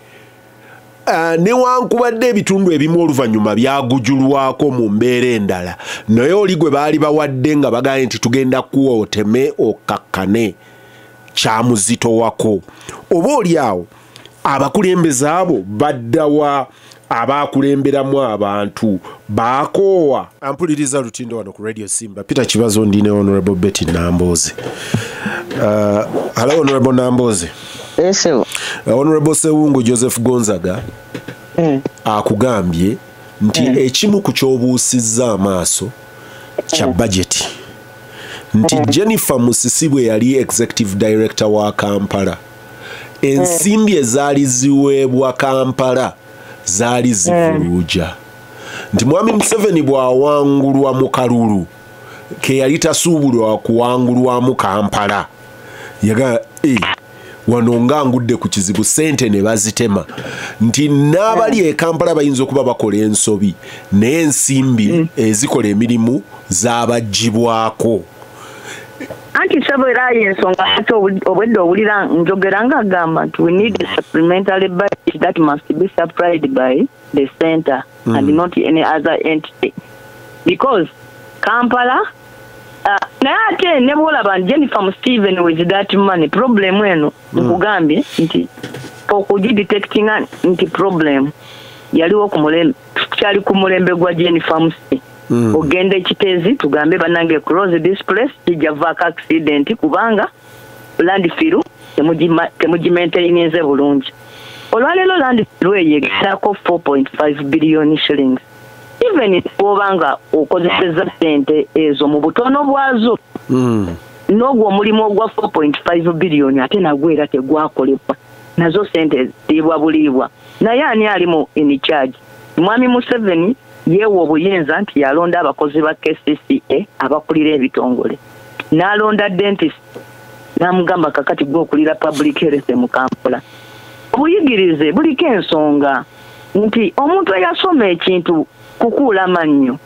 Newankubadde ebitundu ebimu oluvannyuma byagujulwako mu mbeera endala naye oli gwe baali bawadde nga bagaye nti tugenda kuwa oteme okakkane kyamuzitowako. Oba oli awo abakulembeze abo baddawa abakulemberamu abantu bakoowa. Ampuliriza Lutindo wano ku Radio Simba. Peter Kibazo ndi ne Honorable Betty Namboze. Hello Honorable Namboze. Yes, Honorable Sewungu Joseph Gonzaga akugambye nti ekimu ku kyobuusizza amaaso kya budget nti Jennifer Musisibwe yali executive director wa Kampala ensimbi ezaali ziweebwa Kampala zaali zivuluuja nti Mwami Museveni bw'awangulwa mu kalulu ke yali tasuubulwa kuwangulwamu Kampala yaga wano ngangudde ku kizibu sente ne bazitema nti n'abali e Kampala bayinza okuba bakola ensobi n'ensimbi ezikola emirimu z'abagibwako. Anti sabera yensonga ate obwedde owulira njogera nga agamba nti we need a supplementary budget that must be supplied by the center and not any other entity because Kampala naye ate ne bwolaba Jennifer Steven with that money problem eno nkugambye nti okugidetectinga nti problem yaliwo kyali ku mulembe gwa Jennifer Musi ogenda ekiteezi tugambe banange close this place kijavaako accident kubanga landfill temugimaintaininze bulungi. Olwaleero landfill eyegerako 4.5 billion shillings. Even obanga okozeseza sente ezo mu butono bwazo n'ogwo omulimu ogwa 4.5 billion ate nagwo era tegwakolebwa nazo sente zibwa buliibwa naye ani alimu in charge. Mwami Museveni yeewa obuyinza nti yalonda abakozi ba KCCA abakulira ebitongole n'alonda dentist n'amugamba kakati gwokulira public health mu Kampala. Obuyigirize buliko ensonga nti omuntu eyasoma ekintu kukuula mannyo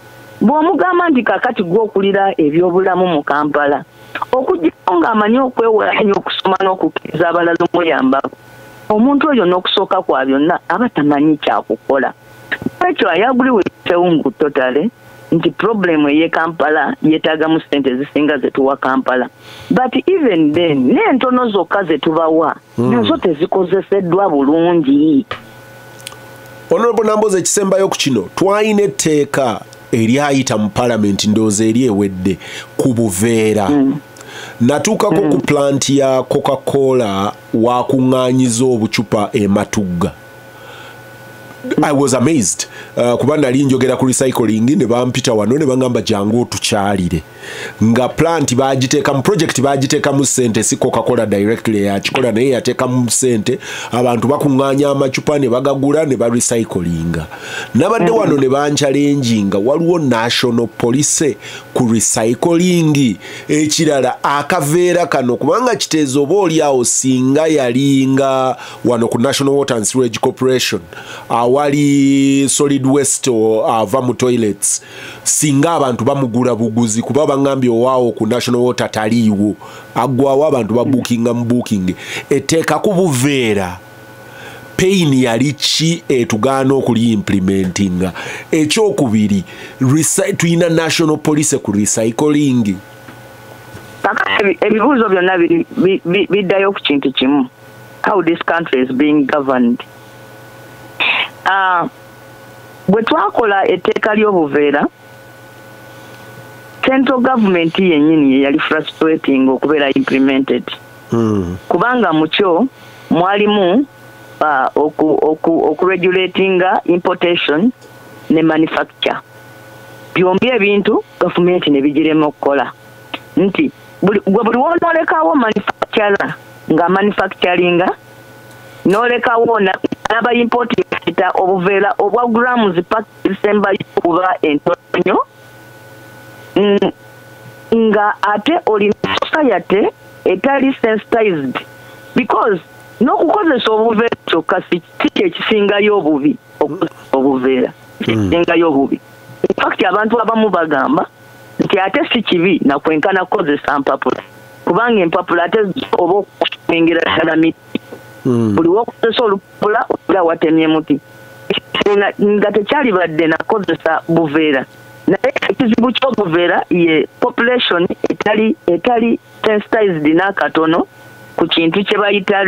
bw'omugamba nti kakati gwokulira ebyobulamu mu Kampala okujjako ng'amanyi okwewola ennyo okusoma n'okukkiriza abalala omuyambako omuntu oyo n'okusooka kwa byonna aba tamanyi kyakukola. Ekyo ayaguliwe Sewungu totale nti problemu ey'e Kampala yeetaagamu ssente zisinga zetuwa Kampala but even then n'entono zokka zetubawa nazo tezikozeseddwa bulungi. Honorable Namboze ekisembayo ku kino twalina etteeka eryayita mu Parliament ndowooza eri ewedde ku buveera natuukako ku plant ya Coca-Cola wakuŋŋaanyiza obucupa e Matugga. I was amazed kuba nali njogera ku recycling ne bampita wano ne bangamba jangu otukyalire nga plant bagiteeka mu project bagiteeka mu sente si Coca-Cola directly yakikola naye yateeka mu sente abantu bakuŋŋaanya amacupa ne bagagula ne ba recyclinga nabadde wano ne banchalenginga waliwo national police ku recycling ekirala akaveera kano kubanga kiteezo oba oli awo singa yalinga wano ku National Water and Sewage Corporation wali solid waste ava mu toilets singa abantu bamugula buguzi kuba bangambye owaawo ku National Water taliiwo aggwawo abantu babookinga mu booking etteeka ku buveera pain yali ki etugaana okuli implementinga. Ekyokubiri tuyina national police ku recycling. Ebibuuzo byonna biddayo ku kintu kimu how this country is being governed. Bwe twakola etteeka ly'obuveera central government yennyini yali frustrating okubeera implemented kubanga mukyo mwalimu regulating importation ne manufacture. Byombi ebintu government ne bijirema okukola. Nti buli wonolekawo manufacturer nga manufacturinga nolekawo n'aba importing obuveera obwa grams pack December kuba entonyo nga ate olina society etali sensitized because n'okukozesa obuveera kyokka si ekisingayo obubi obuveera kisingayo obubi. In fact abantu abamu bagamba nti ate si kibi nakwenkana kukozesa mpapula kubanga empapula ate oba okusingira ddala miti buli wokozesa olupapula oba watemye muti nga tekyali badde nakozesa buveera naye ekizibu ky'obuveera ye population etali sensitized n'akatono ku kintu kye bayita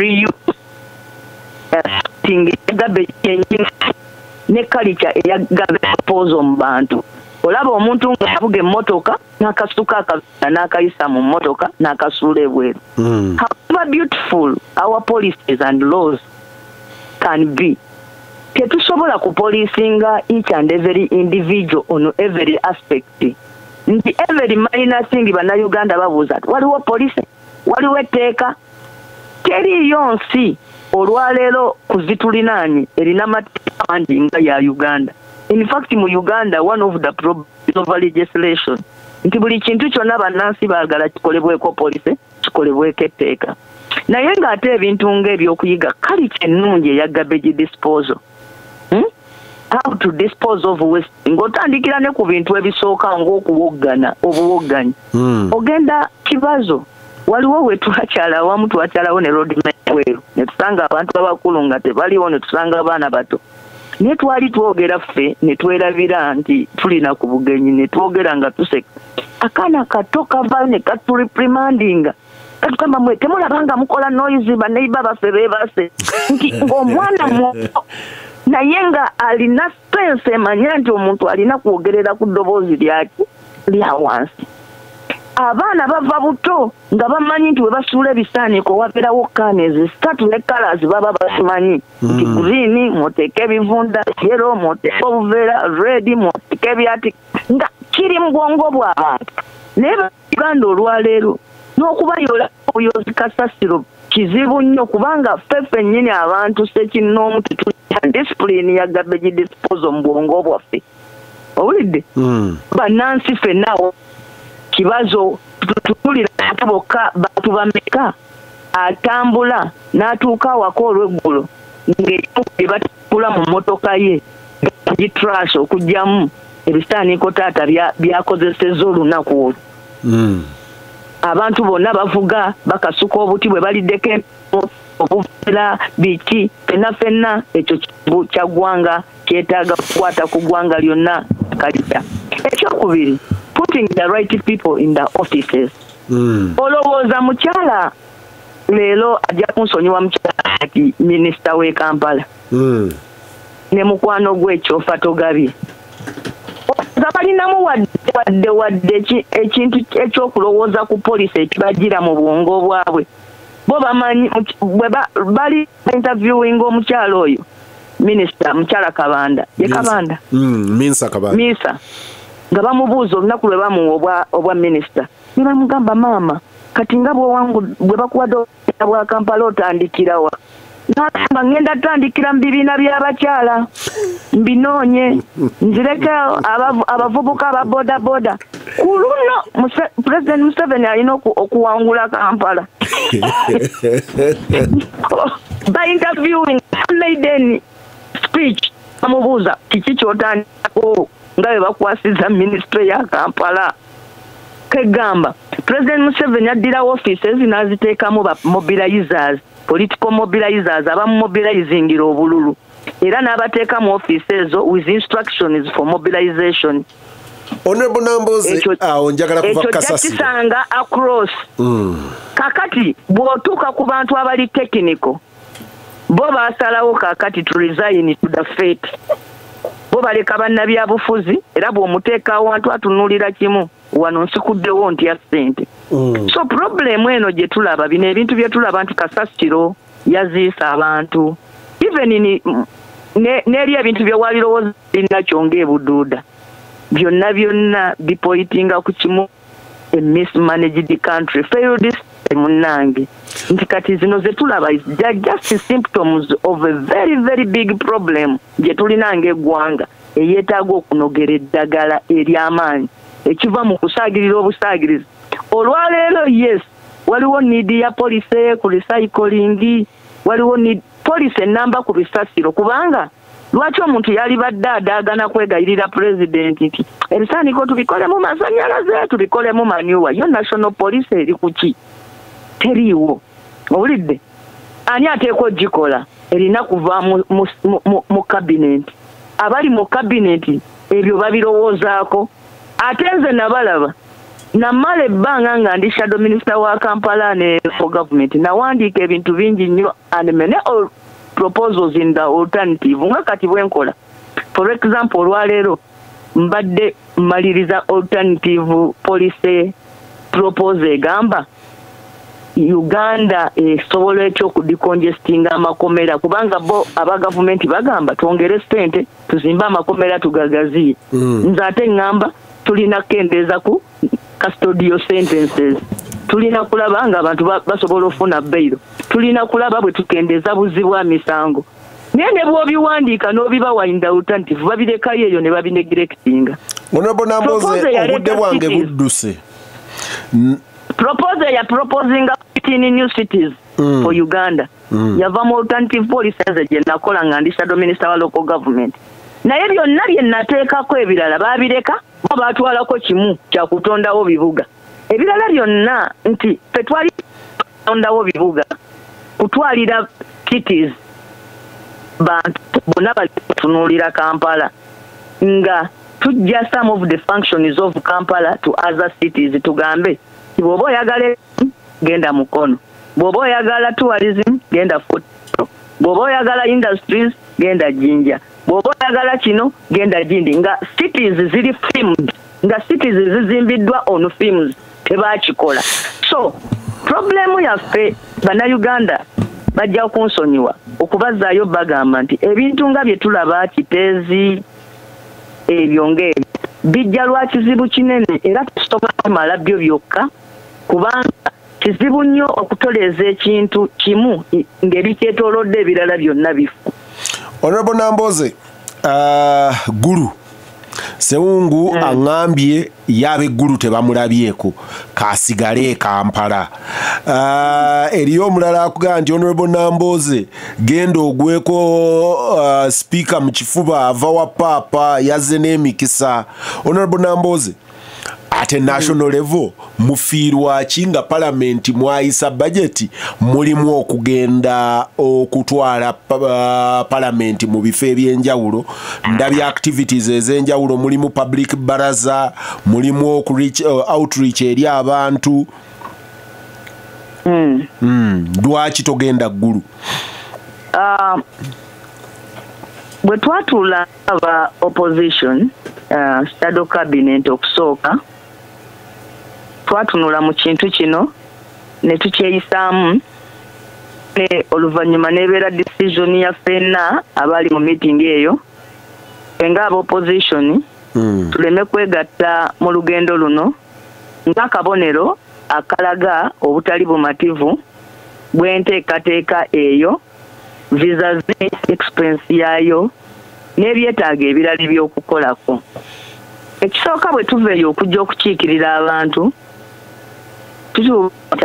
garbage ne culture eya garbage disposal mu bantu. Olaba omuntu ng'avuga emmotoka n'akasuka akaveera n'akayisa mu mmotoka n'akasuula ebweru. However beautiful our policies and laws can be, tetusobola kupolisinga each and every individual on every aspect. Nti every minor thing bannayuganda babuuza waliwo polisi, waliwo etteeka, teriyo nsi olwaleero kuzitulinaanye erina mateeka mangi nga ya Uganda. In fact mu Uganda one of the problems of legislation nti buli kintu kyonna bannansi baagala kikolebweko polisi kikolebweko etteeka. Naye ng'ate ebintu ng'ebyokuyiga culture ennungi eya garbage disposal. How to dispose of waste. Ng'otandikira ne ku bintu ebisooka ng'okuwoggana obuwogganyi. Ogenda Kibazo waliwo we twakyala awamu twakyalawo ne road weeru ne tusanga abantu abakulu nga tebaliwo ne tusanga abaana bato. Ne twali twogera ffe ne twerabira nti tulina ku bugenyi ne twogera nga tuseka. Akaana kato kava ne katuliprimandinga. Katugamba mwe temulabanga mukola noise baneiba baffe beebase. Nti ng'omwana muto naye nga alina sense emanya nti omuntu alina kwogerera ku ddoboozi lya wansi. Abaana bava buto nga bamanyi nti we basuula ebisaaniko wabeerawo kaanezi sitatu ne colors baba basimanyi nti green mwoteeka ebivunda yellow mwoteeka obuveera red mwoteeka ebyati nga kiri mu bwongo bw'abantu. Naye Uganda olwaleero n'okubayoola obuyozi kasasiro kizibu nnyo kubanga ffe nnyini abantu sekinnoomu tetulina discipline ya garbage disposal mu bwongo bwaffe. Owulidde? Bannansi ffennawo Kibazo tutulira bokka bantu bameka atambula n'atuuka awaka olw'eggulo ng'ekyoke batula mu mmotoka ye gitrash okugyamu ebisaaniko taata byakozesezza olunaku olwo. Abantu bonna bavuga bakasuka obuti bwe baliddeko obuveera biki fenna ekyo kibu kya ggwanga kyetaaga kukwata ku ggwanga lyonna kalita. Ekyokubiri, putting the right people in the offices. Olowooza mukyala leero ajja kunsonyiwa mukyala ati minisita w'e Kampala ne mukwano gw'ekyofa togabye. Nga balinamu wadde ekintu ekyokulowooza ku polisi ekibagira mu bwongo bwabwe. Bo bamanyi bali interviewing omukyala oyo minisita mukyala Kabanda ye Kabanda Minsa nga bamubuuza olunaku lwe bamuwa obwa minisita ne bamugamba maama kati nga bwe bakuwadde bwa Kampala otandikirawa. N'agamba ngenda tandikira mu bibiina by'abakyala mbinoonye nzireke abavubuka aba bodaboda ku luno President Museveni alina okuwangula Kampala. By interviewing maiden speech bamubuuza kiki ky'otandikako nga bwe bakwasiza ministry ya Kampala. Kegamba President Museveni addirawo offices n'aziteekamu ba mobilizers, political mobilizers abamumobilizingira obululu era n'abateeka mu offices with instructions for mobilization. Honorable Namboze njagala kuva kasasi ekyo across kakati bw'otuuka ku bantu abali technical bo basalawo kakati to resign to the fate. Bo baleka bannabyabufuzi era bw'omuteeka awantu atunuulira kimu wano nsikuddewo ntya ssente. So problem eno gye tulaba bino ebintu bye tulaba nti kasasiro yaziisa abantu even n'eri ebintu bye walirowooza birinakyo ng'ebuduuda byonna bipointinga ku kimu a mismanaged country failed munange nti kati zino ze tulaba just symptoms of a very very big problem gye tulina ng'eggwanga eyeetaaga okunogera eddagala ery'amaanyi ekiva mu kusaagirira obusaagirizi. Olwaleero yes waliwo niidi ya police ku recycling, waliwo ni police enamba ku bisasiro, kubanga lwaki omuntu yali badde adaagana kwegayirira president nti ebisaaniko tubikole mu masanyalaze tubikole mu manyuwa. Yo national police eri kuki? Teriiwo. Owulidde? Ani ateekwa ogikola? Erina kuva mu cabinet. Abali mu cabinet ebyo babirowoozaako. Ate nze nabalaba namala ebbanga nga ndi shadow minister wa Kampala ne for government nawandiika ebintu bingi nnyo and many proposals in the alternative nga kati bwenkola. For example olwaleero mbadde mmaliriza alternative policy propose egamba Uganda esobola ekyokudicongestinga amakomera kubanga bo aba government bagamba twongere ssente tuzimbe amakomera tugagaziye. Nze ate ngamba tulina kendeeza ku custodial sentences, tulina kulaba nga abantu basobola ofuna bail, tulina kulaba bwe tukendeeza buzi bwa misango. Naye ne bw'obiwandiika n'obibawa in the alternative babirekayo eyo ne babinegrectinga. Honorable Namboze obudde bwange budduse. Proposal ya proposing 15 new cities for Uganda. Yava mu alternative policies gye nakola nga ndi shadow minister wa local government. Naye byonna bye nateekako ebirala babireka batwalako kimu kya kutondawo bibuga. Ebirala byonna nti fe twali kutondawo bibuga kutwalira cities bantu bonna batunuulira Kampala nga tujja some of the functions of Kampala to other cities. Tugambe bw'oba oyagala genda Mukono, bw'oba oyagala tourism genda Fort, bw'oba oyagala industries genda Jinja, bw'oba oyagala kino genda Jindi. Nga cities ziri filmed, nga cities zizimbiddwa on films tebakikola. So problemu yaffe bannayuganda bajja kunsonyiwa okubazaayo bagamba nti ebintu nga bye tulaba kiteezi ebyo ng'ebyo bijja lwa kizibu kinene era tusobola kumala byo byokka kubanga kizibu nnyo okutoleeza ekintu kimu ng'ebikyetoolodde ebirala byonna bifu. Honorable Namboze, Gulu Sewungu angambye yabeggulu tebamulabyeko kasigale Kampala. Eriyo omulala akugamba nti Honorable Namboze genda ogweko speaker mu kifuba ava wa papa yazze n'emikisa. Honorable Namboze ate national level mufiirwa kinga parliament mwayisa budget mulimu okugenda okutwala parliament mu bifo ebyenjawulo ndabya activities ez'enjawulo mulimu public baraza mulimu outreach eri abantu. Lwaki togenda Gulu? Bwe twatula aba opposition shadow cabinet okusooka twatunula mu kintu kino ne tukyeyisaamu ne oluvannyuma n'ebeera decision ya ffenna abali mu meeting eyo nga aba opposition tuleme kwegatta mu lugendo luno ng'akabonero akalaga obutali bumativu bw'enteekateeka eyo visas expense yayo n'ebyetaaga ebirala by'okukolako. Ekisooka bwe tuveeyo okujja okukiikirira abantu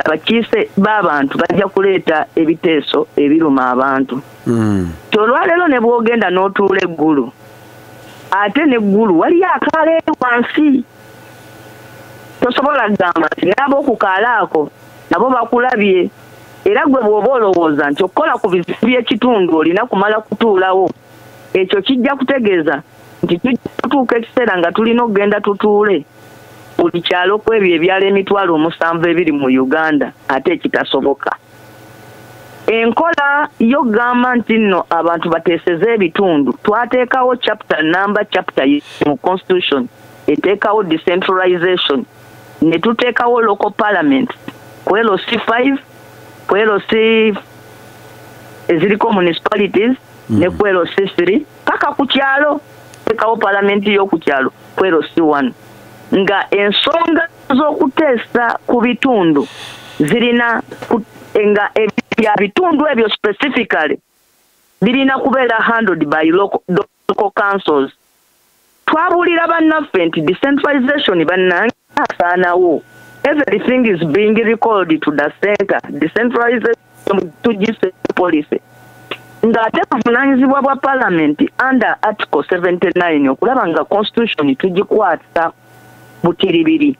abakiise b'abantu bajja kuleeta ebiteeso ebiruma abantu. Olwaleero ne bw'ogenda n'otuula eggulu ate n'eggulu waliyo akaala wansi tosobola kugamba nti n'aba okukaala ako nabo bakulabye era gwe bw'oba olowooza nti okukola ku bizibu by'ekitundu olina kumala kutuulawo ekyo kijja kutegeeza nti tujja kutuuka ekiseera nga tulina okugenda tutuule buli kyalo ku ebyo ebyalo 7,000 ebiri mu Uganda ate ekitasoboka. Enkola y'okugamba nti nno abantu bateeseze ebitundu twateekawo chapter mu constitution eteekawo decentralization ne tuteekawo local parliament ku LOC 5 ku LOC eziriko municipalities ne Kwero C3 paka ku kyalo tekawo parliament yo ku kyalo Kwero C1 nga ensonga z'okuteesa ku bitundu zirina nga ebya bitundu ebyo specifically birina kubeera handled by local councils. Twabulira bannaffe nti decentralization bannange asaanawo. Everything is being recalled to the center. Decentralization to the policy. Ngate kuvunaanyizibwa bwa parliament under article 79 okulaba nga constitution tugikwata butiribiri.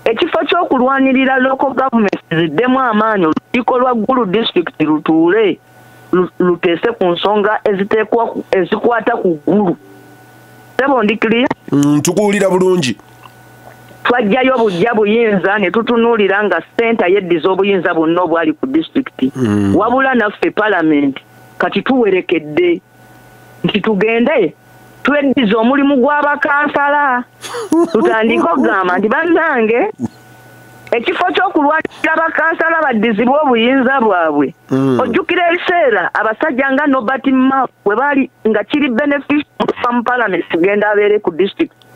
Ekifo ky'okulwanirira local government ziddemu amaanyi olukiiko lwa Gulu district lutuule luteese ku nsonga ezikwata ku Gulu. Sebo ndikiriya? Tukuwulira bulungi. Twajjayo bujja buyinza ne tutunuulira nga ssenta yeddiza obuyinza bwonna obwali ku disitulikiti. Wabula naffe parliament kati tuwerekedde nti tugende tweddiza omulimu gw'abakansala tutandike okugamba nti bannange ekifo ky'okulwanirira abakansala baddizibwe obuyinza bwabwe. Ojjukira ebiseera abasajja nga Nobert Mao bwe baali nga kiri beneficial mu parliament kugenda abeere ku disitulikiti.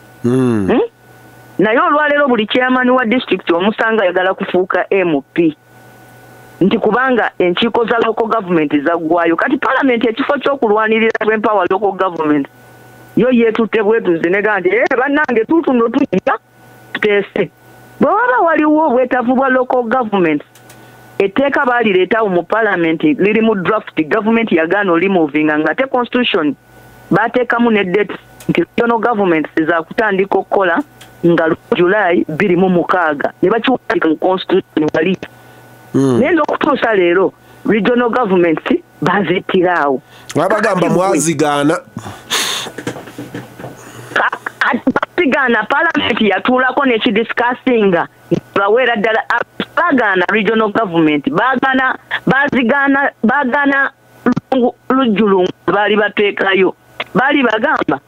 Naye olwaleero buli chairman wa district omusanga ayagala kufuuka MP nti kubanga enkiiko za local government zaggwayo. Kati parliament ekifo ky'okulwanirira empower local government yo yeetutte bwetuzi nega nti bannange tutuno tujja tuteese. Bwe waba waliwo obwetaavu bwa local government etteeka baalireetawo mu parliament liri mu draft government yagaana olimuvinga nga te constitution baateekamu ne date nti regional government za kutandika okukola nga July 26 ne bakiwandika mu constitution wali. Naye n'okutuusa leero regional government bazitiraawo. Abagamba mwazigaana. Bazigaana parliament yatuulako nekidiscussinga baweera ddala bagaana regional government baagaana lujjulungu baali bateekayo baali bagamba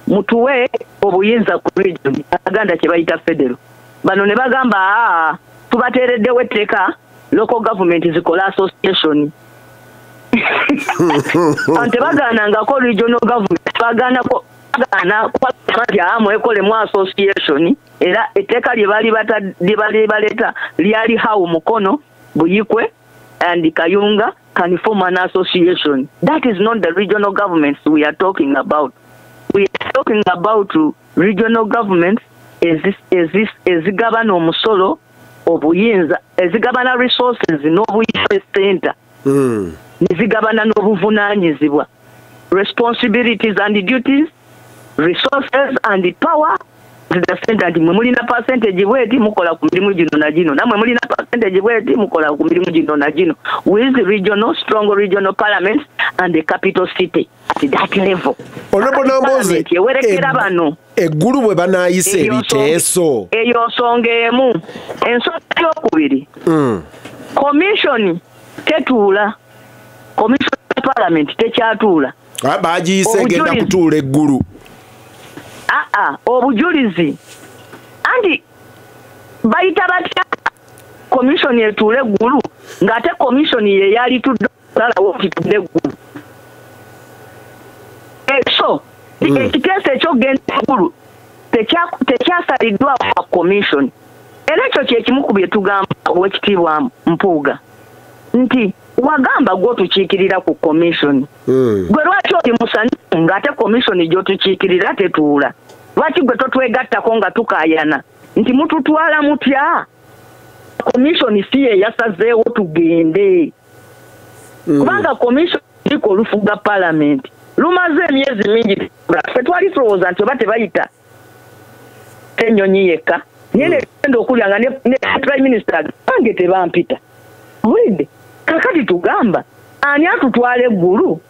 mutuwe obuyinza ku region aganda kye bayita federal. Bano ne bagamba tubateereddewo etteeka local government zikola association. Ante bagaanangako regional government bagaanako mwekolemu association era etteeka lye baali baleeta lyali hawo mukono Buyikwe and Kayunga can form an association. That is not the regional governments we are talking about. We are talking about regional governments ezigabana omusolo obuyinza ezigabana resources n'obuyinza center nezigabana n'obuvunaanyizibwa responsibilities and duties resources and power to the center. Nti mwe mulina percentage bweti mukola ku mirimu gino na gino namwe mulina percentage bweti mukola ku mirimu gino na gino with regional strong regional parliaments and the capital city at that level. Onobonomboze yewerekera bano eggulu bwe banaayise ebiteeso eyo nsonga emu. Ensonga eyokubiri commission tetuula. Commission ya parliament tekyatuula. Baagiyise egenda kutuula eggulu. Obujulizi andi bayita batya commission etuule eggulu ng'ate commission ye yali tuddalawo kitudde eggulu. So ekiteeso ekyogenda eggulu tekyasaliddwawo kwa commission. Era ekyo kyekimu ku bye tugamba Oweekitiibwa Mpuuga nti wagamba gw'otukiikirira ku commission. Gwe lwaki oli musanyufu ng'ate commission gy'otukiikirira tetuula? Lwaki gwe totwegattako nga tukaayana nti mututwala mutya? Commission si ye yasazeewo tugende. Kubanga commission liko olufuga parliament lumaze emyezi mingi ffe twali tulowooza nti oba tebayita ennyonyi yekka naye negenda okulyanga ne prime minister bange tebampita. Wide kakati tugamba ani atutwala eggulu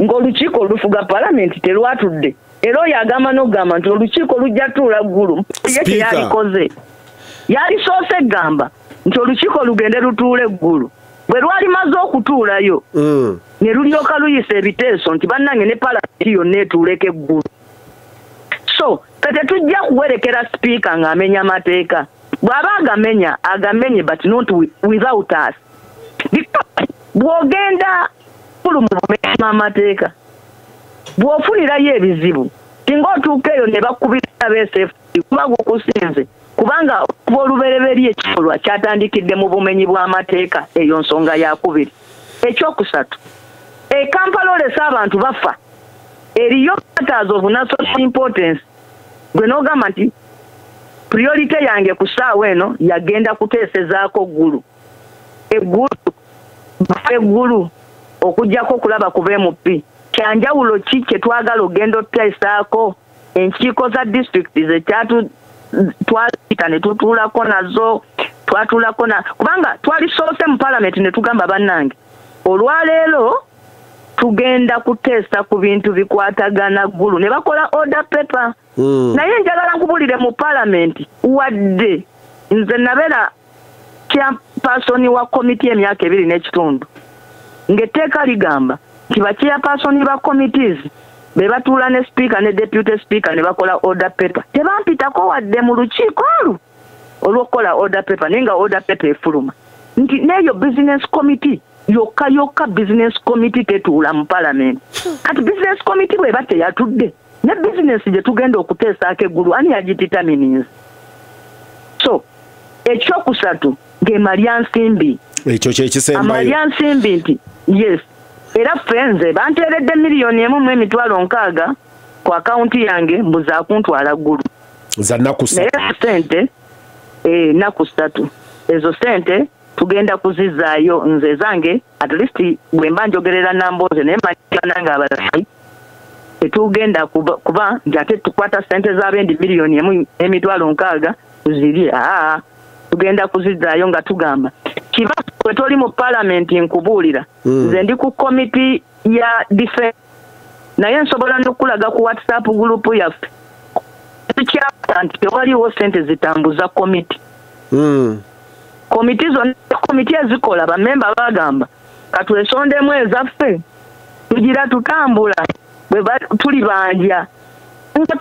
ng'olukiiko olufuga parliament terwatudde. Era oyo agamba n'ogamba nti olukiiko lujja tuula ggulu ye teyalikoze. Yalisoose egamba nti olukiiko lugende lutuule eggulu. Bwe lwalimaze okutuulayo ne lulyoka luyisa ebiteeso nti bannange ne parliament yonna etuuleko eggulu. So kati tujja kuwerekera speaker ng'amenya amateeka. Bw'aba agamenye but not without us. Bw'ogenda kulu mu bumenyi bw'amateeka bw'ofunirayo ebizibu singa otuuka eyo ne bakubira beesefu kuba gukusinze kubanga kuba olubereberye ekikolwa kyatandikidde mu bumenyi bw'amateeka eyo nsonga yakubiri. Ekyokusatu, Kampala olesa abantu bafa eriyo matters of national importance gwe n'ogamba nti priority yange ku ssaawa eno yagenda kuteesezaako eggulu okujjako okulaba ku BMP kyanjawulo ki kye twagala ogenda oteesaako enkiiko za disitulikiti twayita ne tutuulako nazo kubanga twalisoose mu palamenti ne tugamba bannange olwaleero tugenda kuteesa ku bintu bikwatagana ggulu ne bakola order paper. Naye njagala nkubulire mu palamenti wadde nze nabeera chairperson wa committee emyaka 2 n'ekitundu ng'etteeka ligamba nti ba chairperson ba committees be batuula ne speaker ne deputy speaker ne bakola order paper tebampitako wadde mu lukiiko olw'okukola order paper naye nga order paper efuluma nti n'eyo business committee yokka business committee tetuula mu palamenti kati business committee bweba teyatudde ne business gye tugenda okuteesaako eggulu ani yagidetermines. So ekyokusatu ng'emalya nsimbi ekyo kyekisembayo amalya nsimbi nti yes era fenze banteeredde $1,000,000 ku akaunti yange mbuza kuntwala ggulu za nnaku naye sente nnaku 3 ezo sente tugenda kuzizaayo nze zange at least bwe mba njogerera Nambooze naye manyana abalala tetugenda kuba nti ate tukwata sente z'abendi $1,000,000 tuzirye tugenda kuzizaayo nga tugamba kiba bwe toli mu palamenti nkubuulira nze ndi ku committee ya defense naye nsobola n'okulaga ku WhatsApp group yaffe tukyapa nti tewaliwo sente zitambuza committee. Komiti zonna komiti ezikola bamemba bagamba katwesondemu ezaffe tugira tutambula bwe tuli banja nga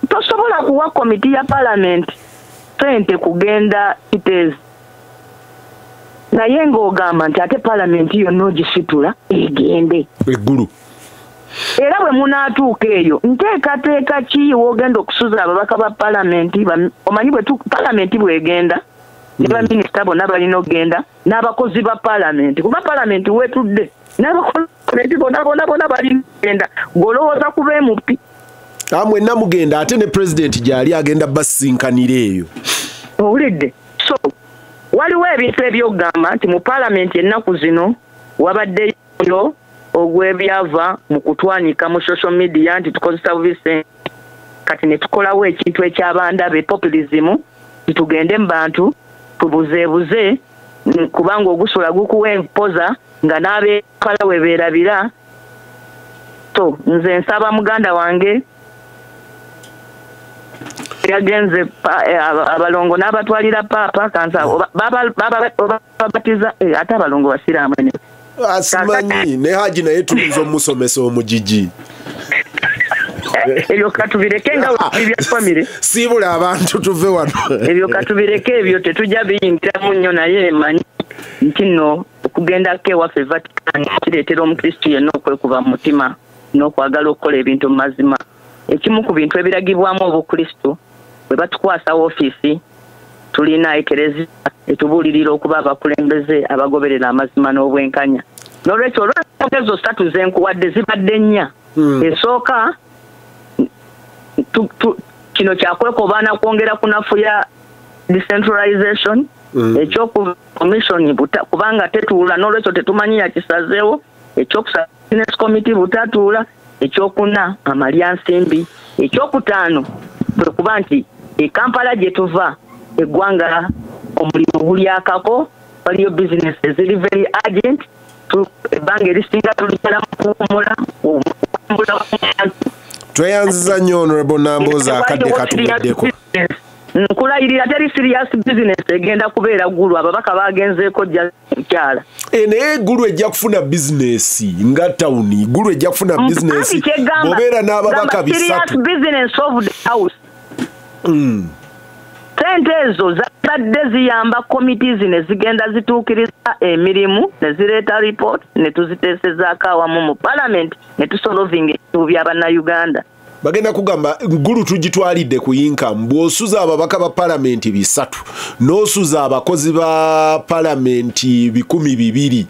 tosobola kuwa komiti ya palamenti sente kugenda kitezi naye ng'ogamba nti ate palamenti yonna ogisitula egende eggulu era bwe munaatuuka eyo nteekateeka ki woogenda okusuza ababaka ba palamenti omanyi bwe palamenti bwegenda ne baminisita bonna balina okgenda n'abakozi ba palamenti kuba palamenti wetudde n'abakozi bonna balina okgenda ng'olowooza ku BMP mwenna mugenda ate ne pulezidenti gy'ali agenda basinkanira eyo owulidde. So waliwo ebintu ebyokugamba nti mu palamenti ennaku zino wabaddeyo ogw'ebyava mu kutwanika mu social media nti tukozesa bubi kati ne tukolawo ekintu ekyabandabe populism tugende mu bantu tubuzeebuze kubanga ogusula gukuwa empoza nga n'abeekala we beerabira. So nze nsaba muganda wange yagenze abalongo n'abatwalira paapa kansa babatiza ate abalongo basiraamu asimanyi ne haji naye tuyinza omusomesa omugigi ebyo katubireke nga ebya family siibula abantu tuve wano ebyo katubireke ebyo tetujja biyingira nnyo naye emanyi nti nno okugendako ewaffe Vatican kireetera omukristu yenna okwekuba mu mutima n'okwagala okukola ebintu mu mazima. Ekimu ku bintu ebiragibwamu obukristu bwe batukwasa woofiisi tulina ekereziya etubuulirira okuba abakulembeze abagoberera amazima n'obwenkanya. N'olwekyo olwezo 3 zenkuwadde zibadde 4 esooka kino kyakwekobaana kwongera kunafuya decentralization ekyoku commission kubanga tetuula n'olwekyo tetumanyi yakisazeewo ekyokusaba business committee butatuula ekyokuna amalya nsimbi ekyokutaano bwe kuba nti Kampala gye tuva eggwanga omulimu gulyakako waliyo business eziri very urgent ebbanga erisinga tulijala mukuwumula tweyanziza nnyo Honorable Nambooze akadde katuguddeko nkulayirira teri serious business egenda kubeera ggulu ababaka bagenzeeko jja kukyala naye eggulu ejja kufuna bizinesi nga tawuni eggulu ejja kufuna bizinesi bobeera n'ababaka bisatu business of the house sente ezo zibadde ziyamba committees ne zigenda zituukiriza emirimu ne zireeta report ne tuziteesezaako awamu mu parliament ne tusolovinga ebizibu by'Abannayuganda. Bagenda kugamba ngulu tugitwalidde ku income bw'osuza ababaka ba parliament 3 n'osuza abakozi ba parliament 200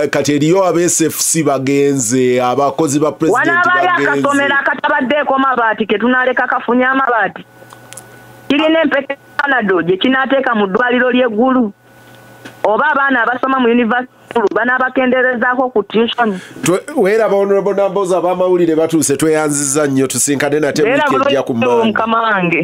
kati eriyo aba SFC bagenze abakozi ba president bagenze wanabayo akasomero akatabaddeeko mabaati ke tunaaleka kafunye amabaati kirina empeke Canada gye kinaateeka mu ddwaliro ly'eggulu oba abaana abasoma mu university banaabakenderezaako ku tuition. Weeraba honorable Namboza ab'amawulire batuuse tweyanziza nnyo tusinkane nate wiiki ejja ku Mande.